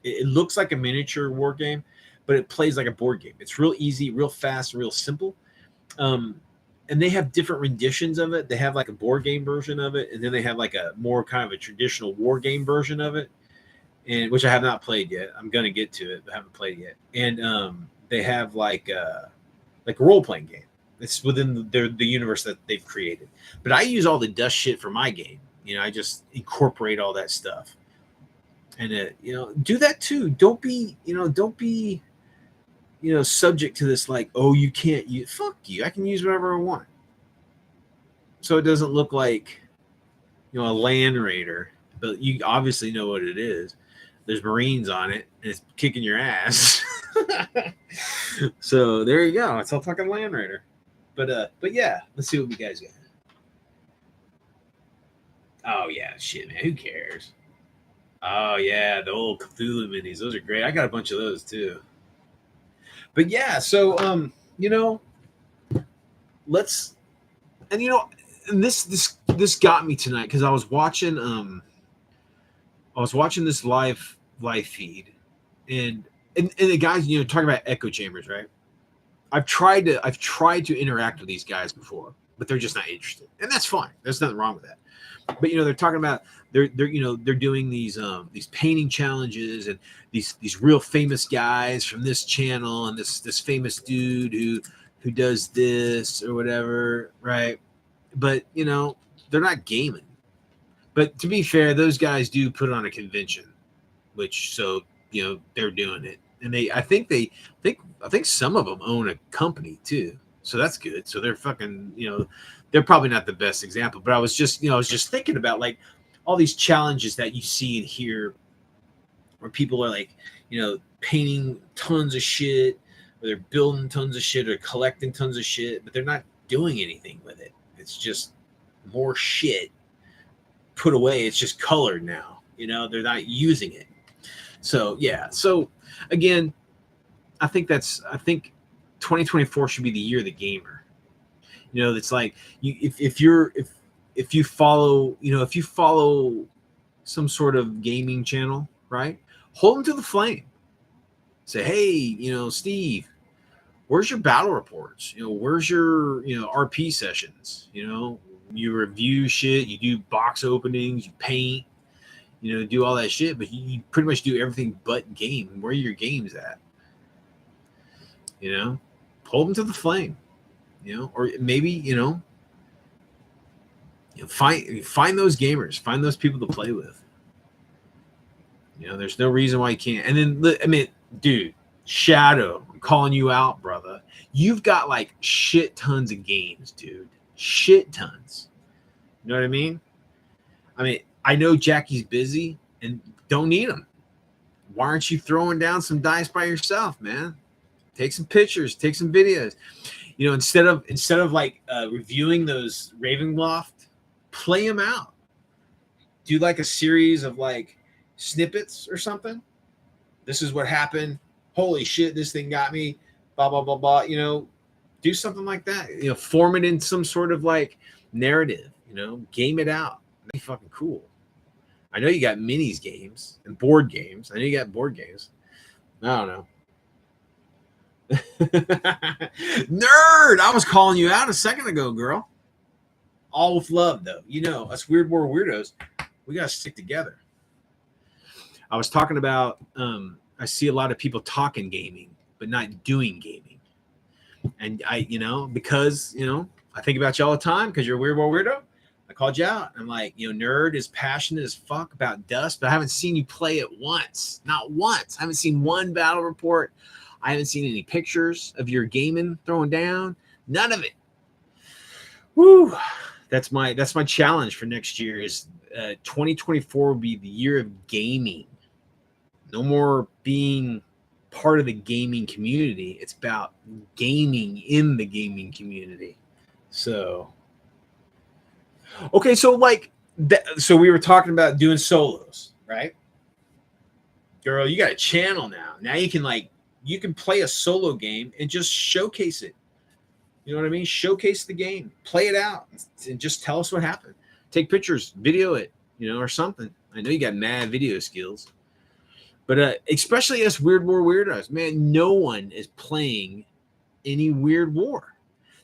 It looks like a miniature war game, but it plays like a board game. It's real easy, real fast, real simple. And they have different renditions of it. They have like a board game version of it, and then they have like a more kind of a traditional war game version of it, and which I have not played yet. I'm gonna get to it, but I haven't played it yet. And they have like a role playing game. It's within the universe that they've created. But I use all the Dust shit for my game. You know, I just incorporate all that stuff, and do that too. Don't be subject to this like, oh, you can't use. Fuck you. I can use whatever I want. So it doesn't look like, a Land Raider, but you obviously know what it is. There's Marines on it, and it's kicking your ass. So there you go. It's all fucking Land Raider. But yeah, let's see what we guys got. Oh yeah, shit, man. Who cares? Oh yeah, the old Cthulhu minis. Those are great. I got a bunch of those too. But yeah, so let's and this got me tonight because I was watching this live feed and the guys talking about echo chambers, right? I've tried to interact with these guys before, but they're just not interested, and that's fine. There's nothing wrong with that. But they're talking about they're doing these painting challenges and these real famous guys from this channel and this famous dude who does this or whatever, right? But they're not gaming. But to be fair, those guys do put on a convention, which they're doing it, and I think some of them own a company too, so that's good. So they're fucking they're probably not the best example, but I was just thinking about like all these challenges that you see and hear where people are like, painting tons of shit, or they're building tons of shit or collecting tons of shit, but they're not doing anything with it. It's just more shit put away. It's just colored now, they're not using it. So yeah. So again, I think 2024 should be the year of the gamer. It's like if you follow some sort of gaming channel, right? Hold them to the flame. Say, hey, Steve, where's your battle reports? Where's your RP sessions? You review shit, you do box openings, you paint, do all that shit, but you pretty much do everything but game. Where are your games at? Hold them to the flame. or maybe, find those gamers, find those people to play with. There's no reason why you can't. And then, I mean, dude, Shadow, I'm calling you out, brother. You've got like shit tons of games, dude. Shit tons. You know what I mean? I know Jackie's busy and don't need him. Why aren't you throwing down some dice by yourself, man? Take some pictures, take some videos. Instead of like reviewing those Ravenloft, play them out. Do like a series of like snippets or something. This is what happened. Holy shit, this thing got me. Blah blah blah blah. Do something like that. Form it in some sort of like narrative. Game it out. That'd be fucking cool. I know you got minis games and board games. I know you got board games. I don't know. Nerd, I was calling you out a second ago, girl. All with love, though. Us Weird War weirdos, we gotta stick together. I was talking about I see a lot of people talking gaming but not doing gaming, and because I think about you all the time because you're a Weird War weirdo. I called you out. I'm like, Nerd is passionate as fuck about Dust, but I haven't seen you play it once. Not once. I haven't seen one battle report. I haven't seen any pictures of your gaming throwing down. None of it. Woo. That's my challenge for next year is 2024 will be the year of gaming. No more being part of the gaming community. It's about gaming in the gaming community. So, okay. So so we were talking about doing solos, right? Girl, you got a channel now. Now you can play a solo game and just showcase it. You know what I mean? Showcase the game, play it out, and just tell us what happened. Take pictures, video it, or something. I know you got mad video skills, but especially us Weird War weirdos, man, no one is playing any Weird War.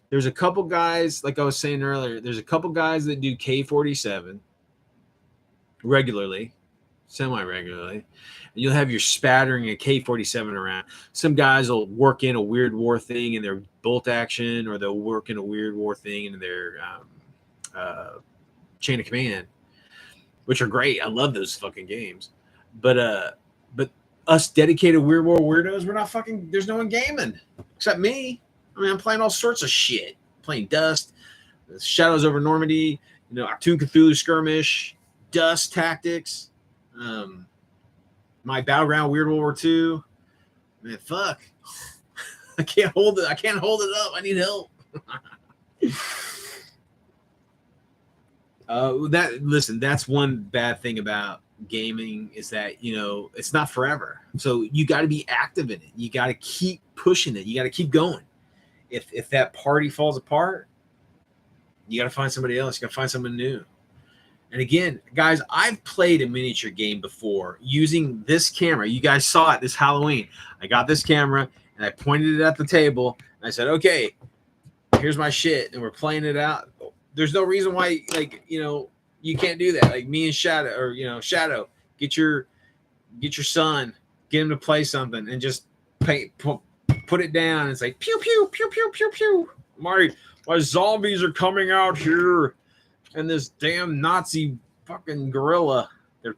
There's a couple guys, like I was saying earlier, there's a couple guys that do K47 regularly, semi-regularly. And you'll have your spattering a K47 around. Some guys will work in a Weird War thing in their bolt action, or they'll work in a Weird War thing in their chain of command, which are great. I love those fucking games. But us dedicated Weird War weirdos, we're not fucking. There's no one gaming except me. I'm playing all sorts of shit. Playing Dust, Shadows over Normandy, Toon Cthulhu Skirmish, Dust Tactics. My Battleground Weird War II. Man, fuck. I can't hold it. I can't hold it up. I need help. That's one bad thing about gaming is that, it's not forever. So you got to be active in it. You got to keep pushing it. You got to keep going. If that party falls apart, you got to find somebody else. You got to find someone new. And again, guys, I've played a miniature game before using this camera. You guys saw it this Halloween. I got this camera and I pointed it at the table and I said, okay, here's my shit. And we're playing it out. There's no reason why, you can't do that. Like me and Shadow, or, Shadow, get your son, get him to play something and just put it down. And it's like, pew, pew, pew, pew, pew, pew. My zombies are coming out here. And this damn Nazi fucking gorilla, they're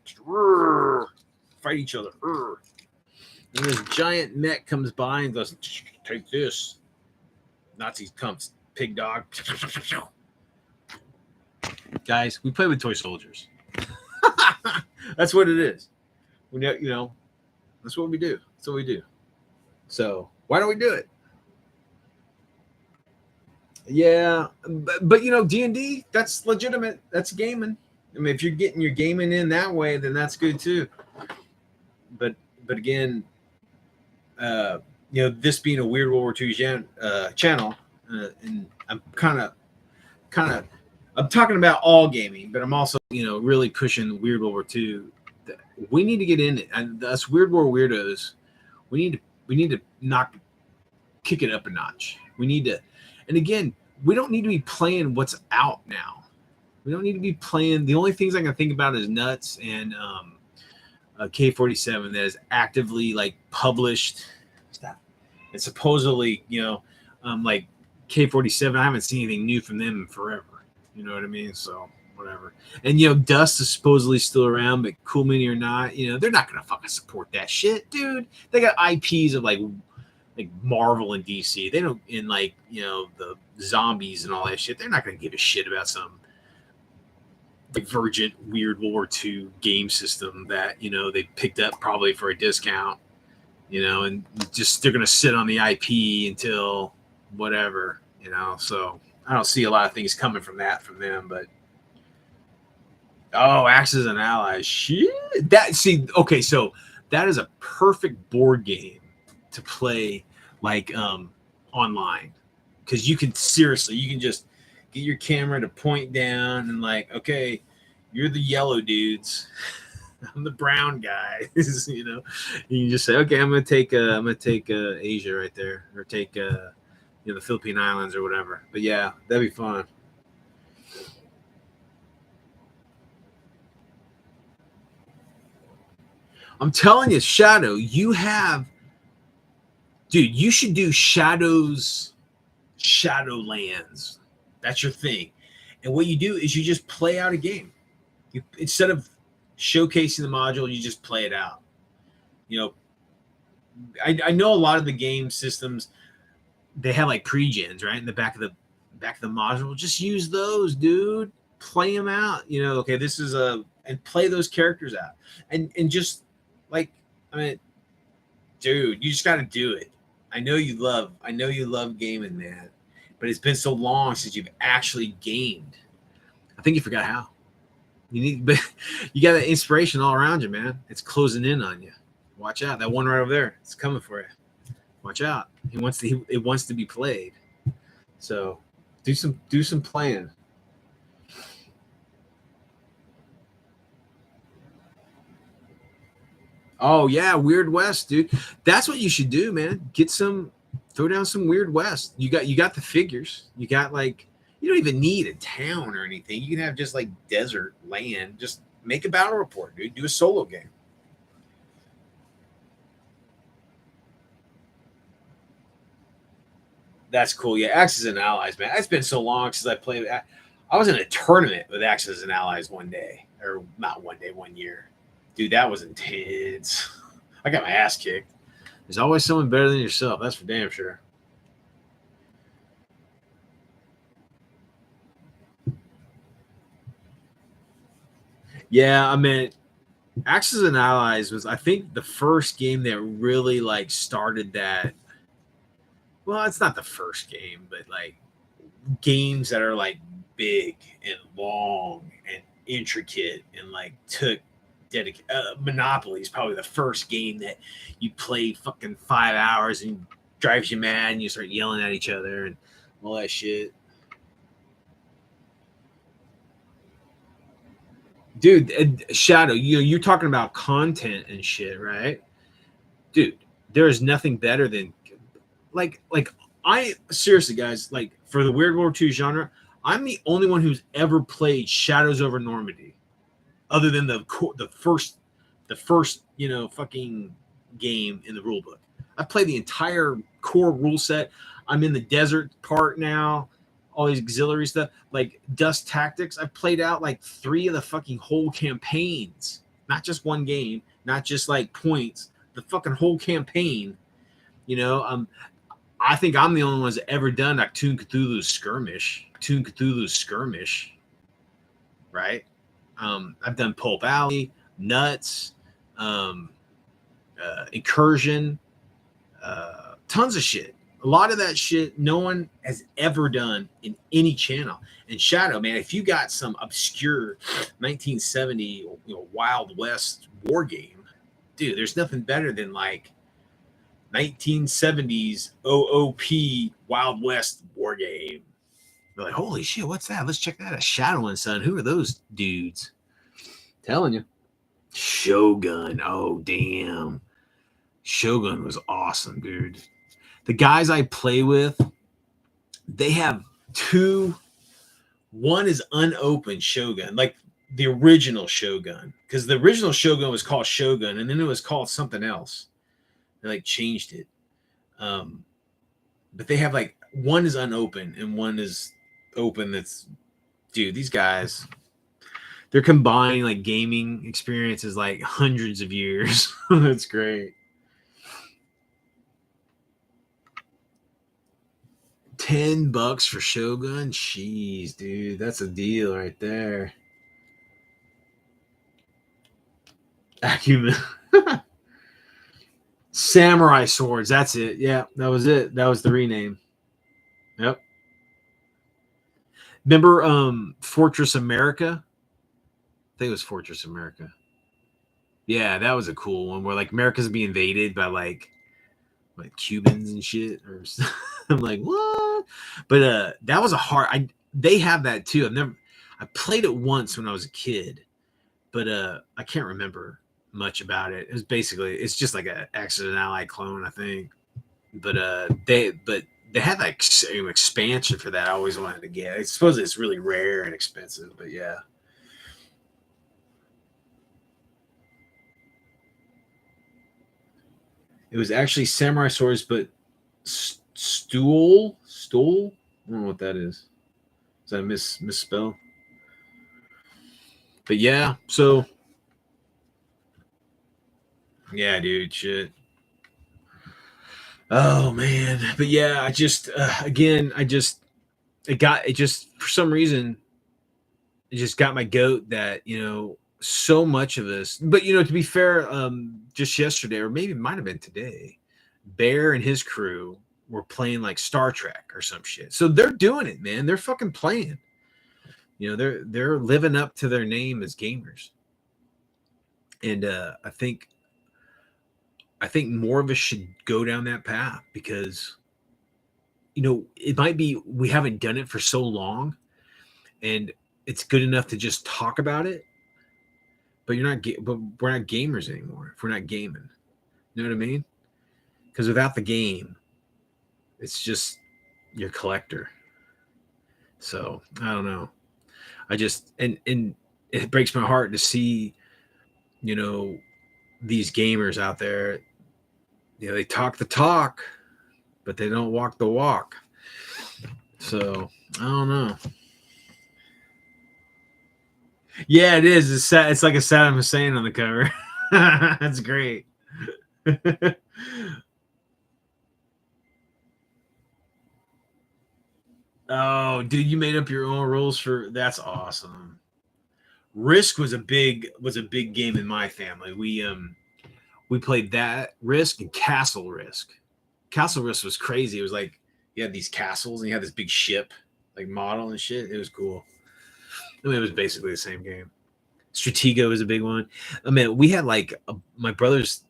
fight each other. And this giant mech comes by and goes, take this. Nazi comes, pig dog. Guys, we play with toy soldiers. That's what it is. That's what we do. That's what we do. So why don't we do it? Yeah, but D&D, that's legitimate. That's gaming. If you're getting your gaming in that way, then that's good too. But again, this being a Weird World War II channel, and I'm I'm talking about all gaming, but I'm also really pushing Weird World War II. We need to get in it, and us Weird War weirdos, we need to kick it up a notch. We need to. And again, we don't need to be playing what's out now. We don't need to be playing. The only things I can think about is Nuts and K47 that is actively like published stuff. And supposedly, like K-47. I haven't seen anything new from them in forever. You know what I mean? So whatever. And Dust is supposedly still around, but Cool Mini or not, they're not gonna fucking support that shit, dude. They got IPs of like Marvel and DC. They don't in the zombies and all that shit. They're not gonna give a shit about some divergent weird World War II game system that they picked up probably for a discount. And just they're gonna sit on the IP until whatever. So I don't see a lot of things coming from them, but Axis and Allies, shit. So that is a perfect board game to play online, because you can just get your camera to point down and okay, you're the yellow dudes, I'm the brown guy. You can just say, okay, I'm gonna take Asia right there, or take the Philippine Islands or whatever. But yeah, that'd be fun. I'm telling you, Shadow, you should do Shadowlands. That's your thing. And what you do is you just play out a game. Instead of showcasing the module, you just play it out. I know a lot of the game systems, they have pre-gens, right? In the back of the module. Just use those, dude. Play them out. Okay, this is and play those characters out. And just dude, you just got to do it. I know you love gaming, man, but it's been so long since you've actually gamed. I think you forgot how. You got that inspiration all around you, man. It's closing in on you. Watch out. That one right over there, it's coming for you. Watch out. It wants to be played. So do some playing. Oh yeah, Weird West, dude. That's what you should do, man. Throw down some Weird West. You got the figures. You got you don't even need a town or anything. You can have just desert land. Just make a battle report, dude. Do a solo game. That's cool. Yeah, Axis and Allies, man. It's been so long since I played. I was in a tournament with Axis and Allies one day, or not one day, 1 year. Dude, that was intense. I got my ass kicked. There's always someone better than yourself. That's for damn sure. Yeah, I mean, Axis and Allies was, I think, the first game that really started that. Well, it's not the first game, but games that are big and long and intricate and took dedicated. Monopoly is probably the first game that you play fucking 5 hours and drives you mad and you start yelling at each other and all that shit. Dude, Shadow, you're talking about content and shit, right? Dude, there is nothing better than I seriously, guys, for the Weird War II genre, I'm the only one who's ever played Shadows over Normandy, other than the first fucking game in the rule book. I've played the entire core rule set. I'm in the desert part now. All these auxiliary stuff, Dust Tactics. I've played out 3 of the fucking whole campaigns, not just one game, not just points. The fucking whole campaign. I think I'm the only one that's ever done Toon Cthulhu's Skirmish, right? I've done Pulp Alley, Nuts, Incursion, tons of shit. A lot of that shit no one has ever done in any channel. And Shadow, man, if you got some obscure 1970 Wild West war game, dude, there's nothing better than 1970s OOP Wild West war game. They're like, holy shit, what's that? Let's check that out. Shadow and Son. Who are those dudes? Telling you. Shogun. Oh, damn. Shogun was awesome, dude. The guys I play with, they have 2. One is unopened Shogun, the original Shogun. Because the original Shogun was called Shogun, and then it was called something else. They changed it. But they have one is unopened and one is open. That's dude. These guys, they're combining like gaming experiences like hundreds of years. That's great. $10 for Shogun. Jeez, dude, that's a deal right there. Acumen. Samurai swords. That's it. Yeah, that was it. That was the rename. Yep. Remember Fortress America? I think it was Fortress America. Yeah, that was a cool one where like America's being invaded by like Cubans and shit. Or I'm like, what? But that was a hard. They have that too. I played it once when I was a kid, but I can't remember much about it. It's just like an Accident Ally clone, I think. But they had like an expansion for that. I always wanted to get. I suppose it's really rare and expensive, but yeah. It was actually Samurai Swords, but stool. I don't know what that is. Is that a misspell? But yeah, so yeah, dude, shit. Oh man, but yeah, I just again, it just for some reason it just got my goat that so much of this. But to be fair, just yesterday or maybe it might have been today, Bear and his crew were playing like Star Trek or some shit. So they're doing it, man. They're fucking playing. They're living up to their name as gamers. And I think more of us should go down that path because it might be we haven't done it for so long and it's good enough to just talk about it, but but we're not gamers anymore if we're not gaming. You know what I mean? Because without the game, it's just your collector. So I don't know. I just and it breaks my heart to see, you know, these gamers out there. They talk the talk, but they don't walk the walk. So I don't know. Yeah, it is. It's sad. It's like a Saddam Hussein on the cover. That's great. Oh, dude, you made up your own rules for that's awesome. Risk was a big game in my family. We played that Risk and Castle Risk. Castle Risk was crazy. It was like you had these castles and you had this big ship like model and shit. It was cool. I mean, it was basically the same game. Stratego was a big one. I mean, we had like my brothers,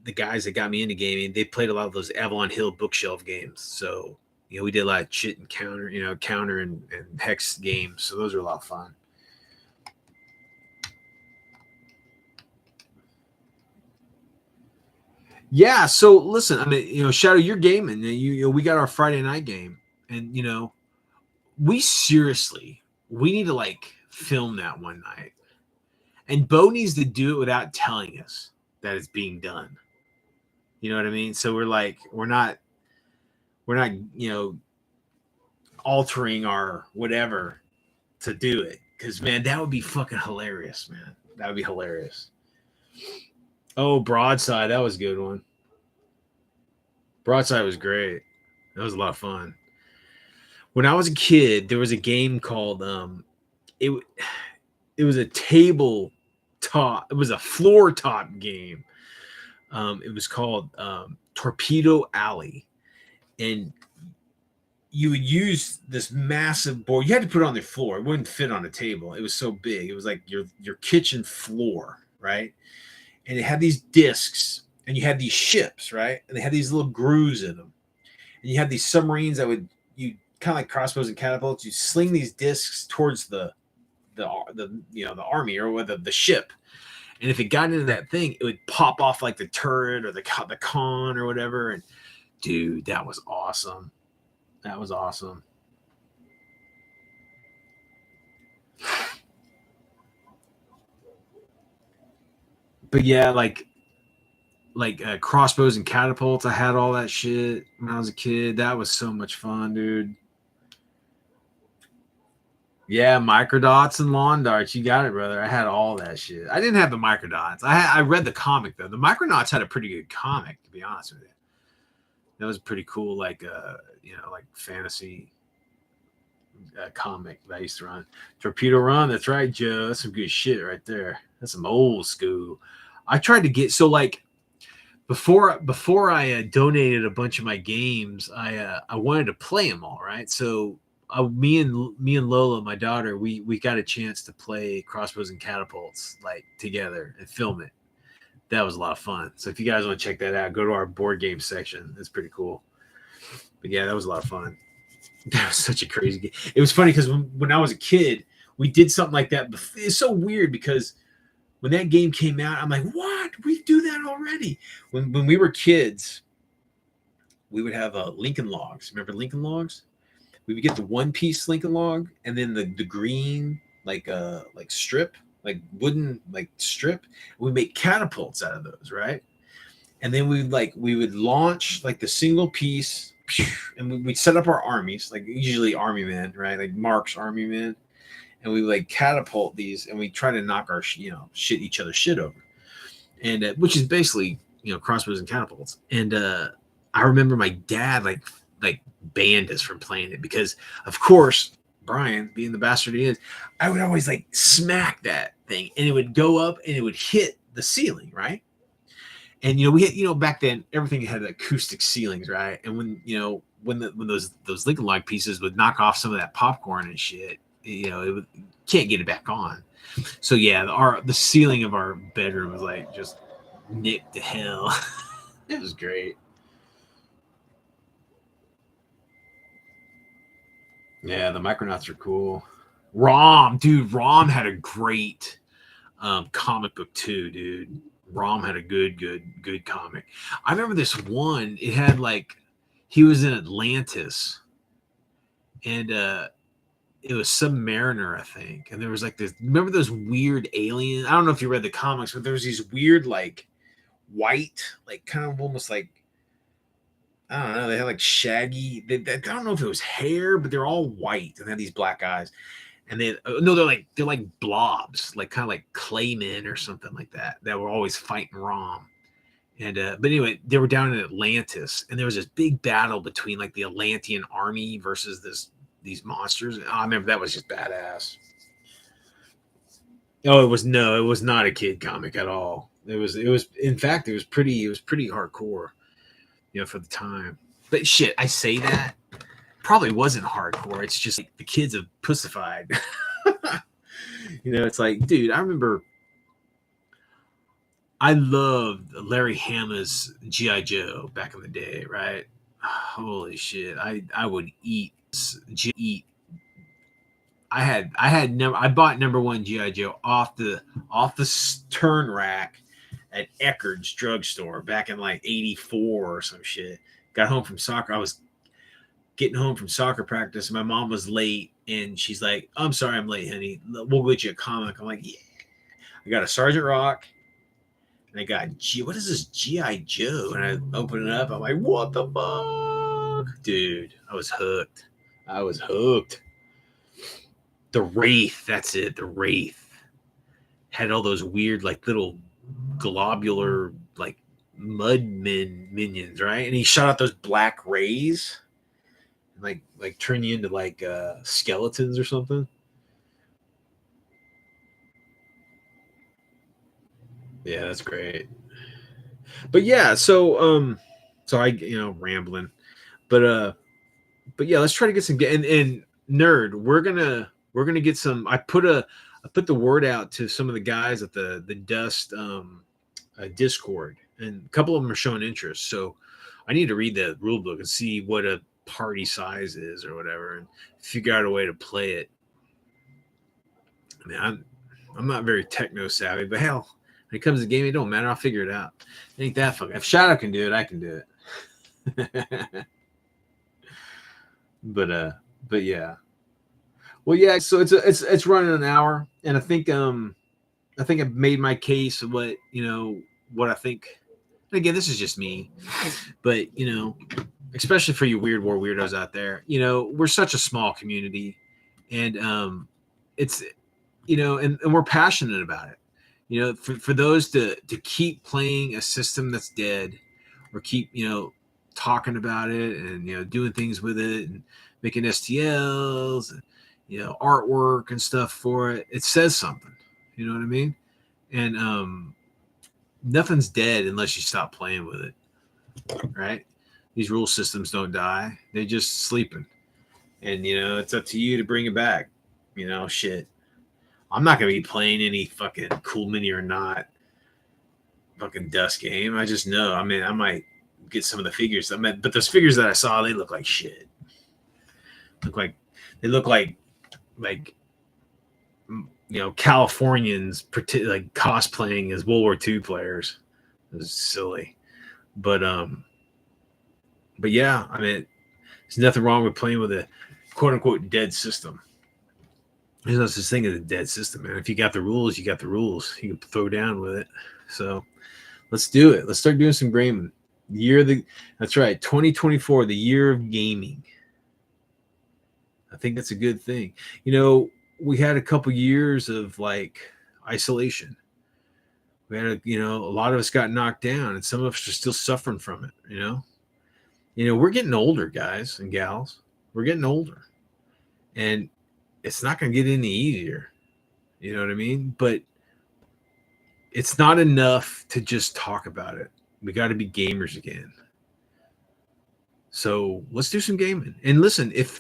the guys that got me into gaming. They played a lot of those Avalon Hill bookshelf games. So we did a lot of chit and counter and hex games. So those are a lot of fun. Yeah. So listen, I mean, Shadow, you're gaming. We got our Friday night game, and we need to like film that one night, and Bo needs to do it without telling us that it's being done. You know what I mean? So we're not altering our whatever to do it because man, that would be fucking hilarious, man. That would be hilarious. Oh, Broadside, that was a good one. Broadside was great. That was a lot of fun. When I was a kid, there was a game called it it was a table top. It was a floor top game. It was called Torpedo Alley, and you would use this massive board. You had to put it on the floor. It wouldn't fit on a table. It was so big. It was like your kitchen floor, right? And it had these discs, and you had these ships, right? And they had these little grooves in them, and you had these submarines that you kind of like crossbows and catapults. You sling these discs towards the army or the ship, and if it got into that thing, it would pop off like the turret or the con or whatever. And dude, that was awesome. That was awesome. But yeah, like like crossbows and catapults. I had all that shit when I was a kid. That was so much fun, dude. Yeah, microdots and lawn darts. You got it, brother. I had all that shit. I didn't have the microdots. I read the comic though. The microdots had a pretty good comic, to be honest with you. That was pretty cool, like like fantasy comic that I used to run. Torpedo Run. That's right, Joe. That's some good shit right there. That's some old school. I tried to get so like before I donated a bunch of my games, I wanted to play them all, right? So me and Lola, my daughter, we got a chance to play Crossbows and Catapults like together and film it. That was a lot of fun. So if you guys want to check that out, go to our board game section. It's pretty cool. But yeah, that was a lot of fun. That was such a crazy game. It was funny because when I was a kid, we did something like that. It's so weird because when that game came out, I'm like, what? We do that already. When we were kids, we would have Lincoln Logs. Remember Lincoln Logs? We would get the one piece Lincoln Log and then the green like strip, like wooden like strip. We make catapults out of those, right? And then we would launch like the single piece, and we'd set up our armies, like usually army men, right? Like Mark's army men, and we like catapult these, and we try to knock our shit each other shit over, and which is basically crossbows and catapults. And I remember my dad like banned us from playing it because, of course, Brian, being the bastard he is, I would always like smack that thing, and it would go up and it would hit the ceiling, right? And we had back then everything had acoustic ceilings, right? And when those Lincoln Log pieces would knock off some of that popcorn and shit, can't get it back on. So yeah, the ceiling of our bedroom was like just nicked to hell. It was great. Yeah, the Micronauts are cool. Rom had a great comic book too, dude. Rom had a good comic. I remember this one. It had like he was in Atlantis, and it was Submariner, I think. And there was like this. Remember those weird aliens? I don't know if you read the comics, but there was these weird like white, like kind of almost like I don't know. They had like shaggy. I don't know if it was hair, but they're all white and they had these black eyes. And they no, they're like blobs, like kind of like claymen or something like that. That were always fighting Rom. And but anyway, they were down in Atlantis, and there was this big battle between like the Atlantean army versus these monsters. Oh, I remember that was just badass. Oh, it was not a kid comic at all. It was in fact it was pretty hardcore, for the time. But shit, I say that probably wasn't hardcore. It's just like the kids have pussified. It's like, dude, I remember I loved Larry Hama's G.I. Joe back in the day, right? Holy shit. I would eat. I bought number one G.I. Joe off the turn rack at Eckerd's drugstore back in like 84 or some shit. Got home from soccer. I was getting home from soccer practice. And my mom was late, and she's like, "I'm sorry, I'm late, honey. We'll get you a comic." I'm like, "Yeah." I got a Sergeant Rock, and I got what is this GI Joe? And I open it up. I'm like, "What the fuck, dude?" I was hooked. The Wraith, that's it. The Wraith had all those weird, like little globular, like minions, right? And he shot out those black rays, like turn you into like skeletons or something. Yeah, that's great. But yeah, so I rambling, but but yeah, let's try to get some and nerd. We're gonna get some. I put the word out to some of the guys at the Dust Discord, and a couple of them are showing interest. So I need to read the rule book and see what a party size is or whatever, and figure out a way to play it. I mean, I'm not very techno savvy, but hell, when it comes to gaming, it don't matter. I'll figure it out. It ain't that fucking. If Shadow can do it, I can do it. But yeah. Well, yeah. So it's running an hour, and I think I've made my case of what I think And again, this is just me, but especially for you weird war weirdos out there, we're such a small community, and it's and we're passionate about it. For those to keep playing a system that's dead, or keep talking about it, and doing things with it, and making STLs, and artwork and stuff for it. It says something. You know what I mean? And nothing's dead unless you stop playing with it, right? These rule systems don't die; they're just sleeping. And it's up to you to bring it back. Shit. I'm not gonna be playing any fucking Cool Mini or Not fucking Dust game. I just know. I mean, I might get some of the figures. But those figures that I saw, they look like shit. They look like Californians like cosplaying as World War II players. It was silly, but yeah, I mean, there's nothing wrong with playing with a quote unquote dead system. There's no such thing as a dead system, man. If you got the rules, you got the rules. You can throw down with it. So let's do it. Let's start doing some gaming. That's right, 2024, the year of gaming. I think that's a good thing. We had a couple years of like isolation. We had a lot of us got knocked down, and some of us are still suffering from it. We're getting older, guys and gals. We're getting older, and it's not going to get any easier. You know what I mean? But it's not enough to just talk about it. We got to be gamers again. So let's do some gaming. And listen, if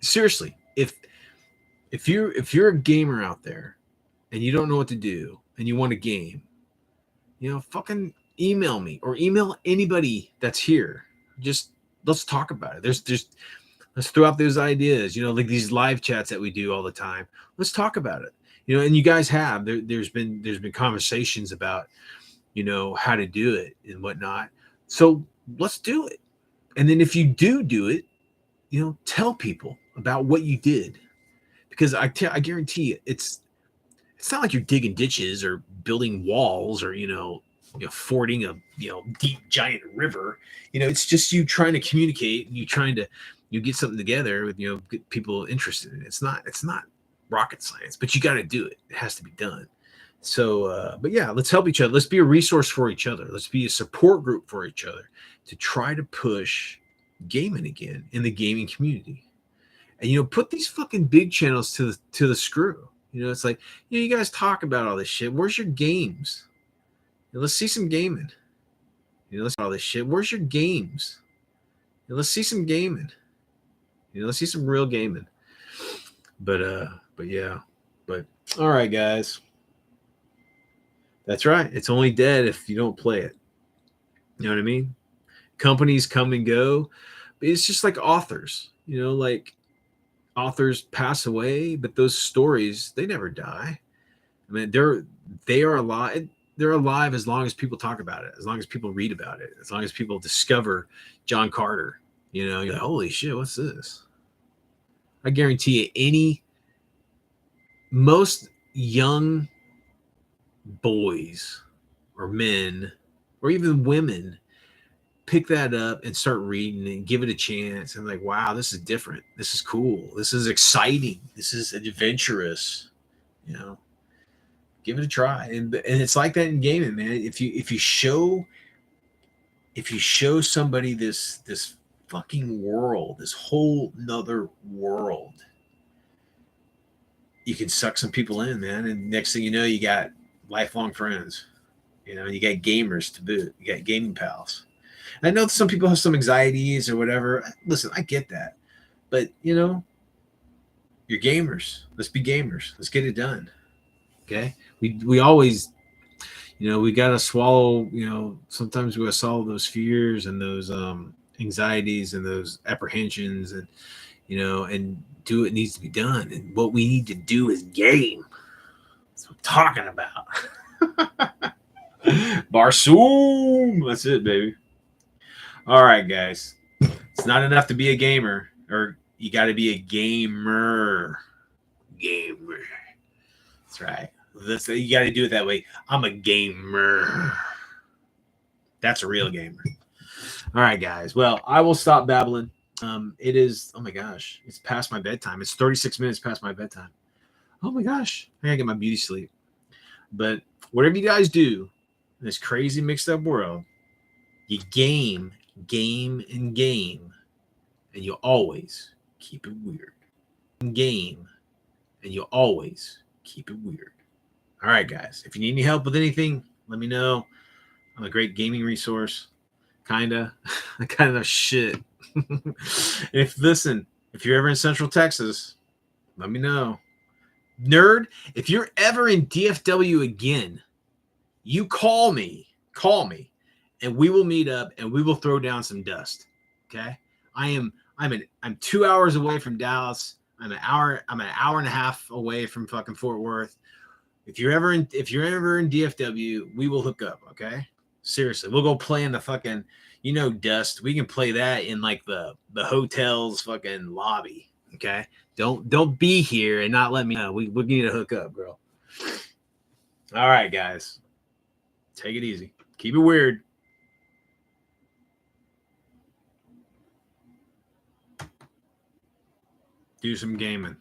seriously, if you're a gamer out there and you don't know what to do and you want a game, fucking email me or email anybody that's here. Just let's talk about it. Let's throw out those ideas, like these live chats that we do all the time. Let's talk about it. And you guys have there's been conversations about how to do it and whatnot. So let's do it. And then if you do it, tell people about what you did, because I guarantee you, it's not like you're digging ditches or building walls or fording a deep giant river. It's just you trying to communicate and you trying to get something together with get people interested in it. It's not rocket science, but you got to do it. It has to be done. So, but yeah, let's help each other. Let's be a resource for each other. Let's be a support group for each other to try to push gaming again in the gaming community. And put these fucking big channels to the screw. It's like, you guys talk about all this shit. Where's your games? Let's see some gaming. Let's all this shit. Where's your games? Let's see some gaming. Let's see some real gaming. But yeah. But all right, guys. That's right. It's only dead if you don't play it. You know what I mean? Companies come and go. It's just like authors. Like authors pass away, but those stories, they never die. I mean, they are alive. They're alive as long as people talk about it, as long as people read about it, as long as people discover John Carter. You're like, holy shit, what's this? I guarantee you, most young boys or men or even women pick that up and start reading and give it a chance and like, wow, this is different. This is cool. This is exciting. This is adventurous. Give it a try. And it's like that in gaming, man. If you show somebody this fucking world, this whole nother world, you can suck some people in, man. And next thing you know, you got lifelong friends. You got gamers to boot. You got gaming pals. I know some people have some anxieties or whatever. Listen, I get that. But, you're gamers. Let's be gamers. Let's get it done. Okay? We always, we got to swallow, sometimes we got to solve those fears and those anxieties and those apprehensions and, and do what needs to be done. And what we need to do is game. That's what I'm talking about. Barsoom. That's it, baby. All right, guys. It's not enough to be a gamer, or you got to be a gamer. Gamer. That's right. You got to do it that way. I'm a gamer. That's a real gamer. All right, guys. Well, I will stop babbling. It is, oh my gosh, it's past my bedtime. It's 36 minutes past my bedtime. Oh my gosh, I gotta get my beauty sleep. But whatever you guys do in this crazy mixed up world, you game, and you always keep it weird. Game, and you always keep it weird. All right, guys. If you need any help with anything, let me know. I'm a great gaming resource. Kinda. I kind of know shit. If you're ever in Central Texas, let me know. Nerd, if you're ever in DFW again, you call me, and we will meet up and we will throw down some dust. Okay? I'm 2 hours away from Dallas. I'm an hour and a half away from fucking Fort Worth. If you're ever in DFW, we will hook up, okay? Seriously, we'll go play in the fucking, dust. We can play that in like the hotel's fucking lobby, okay? Don't be here and not let me know. We need to hook up, girl. All right, guys. Take it easy. Keep it weird. Do some gaming.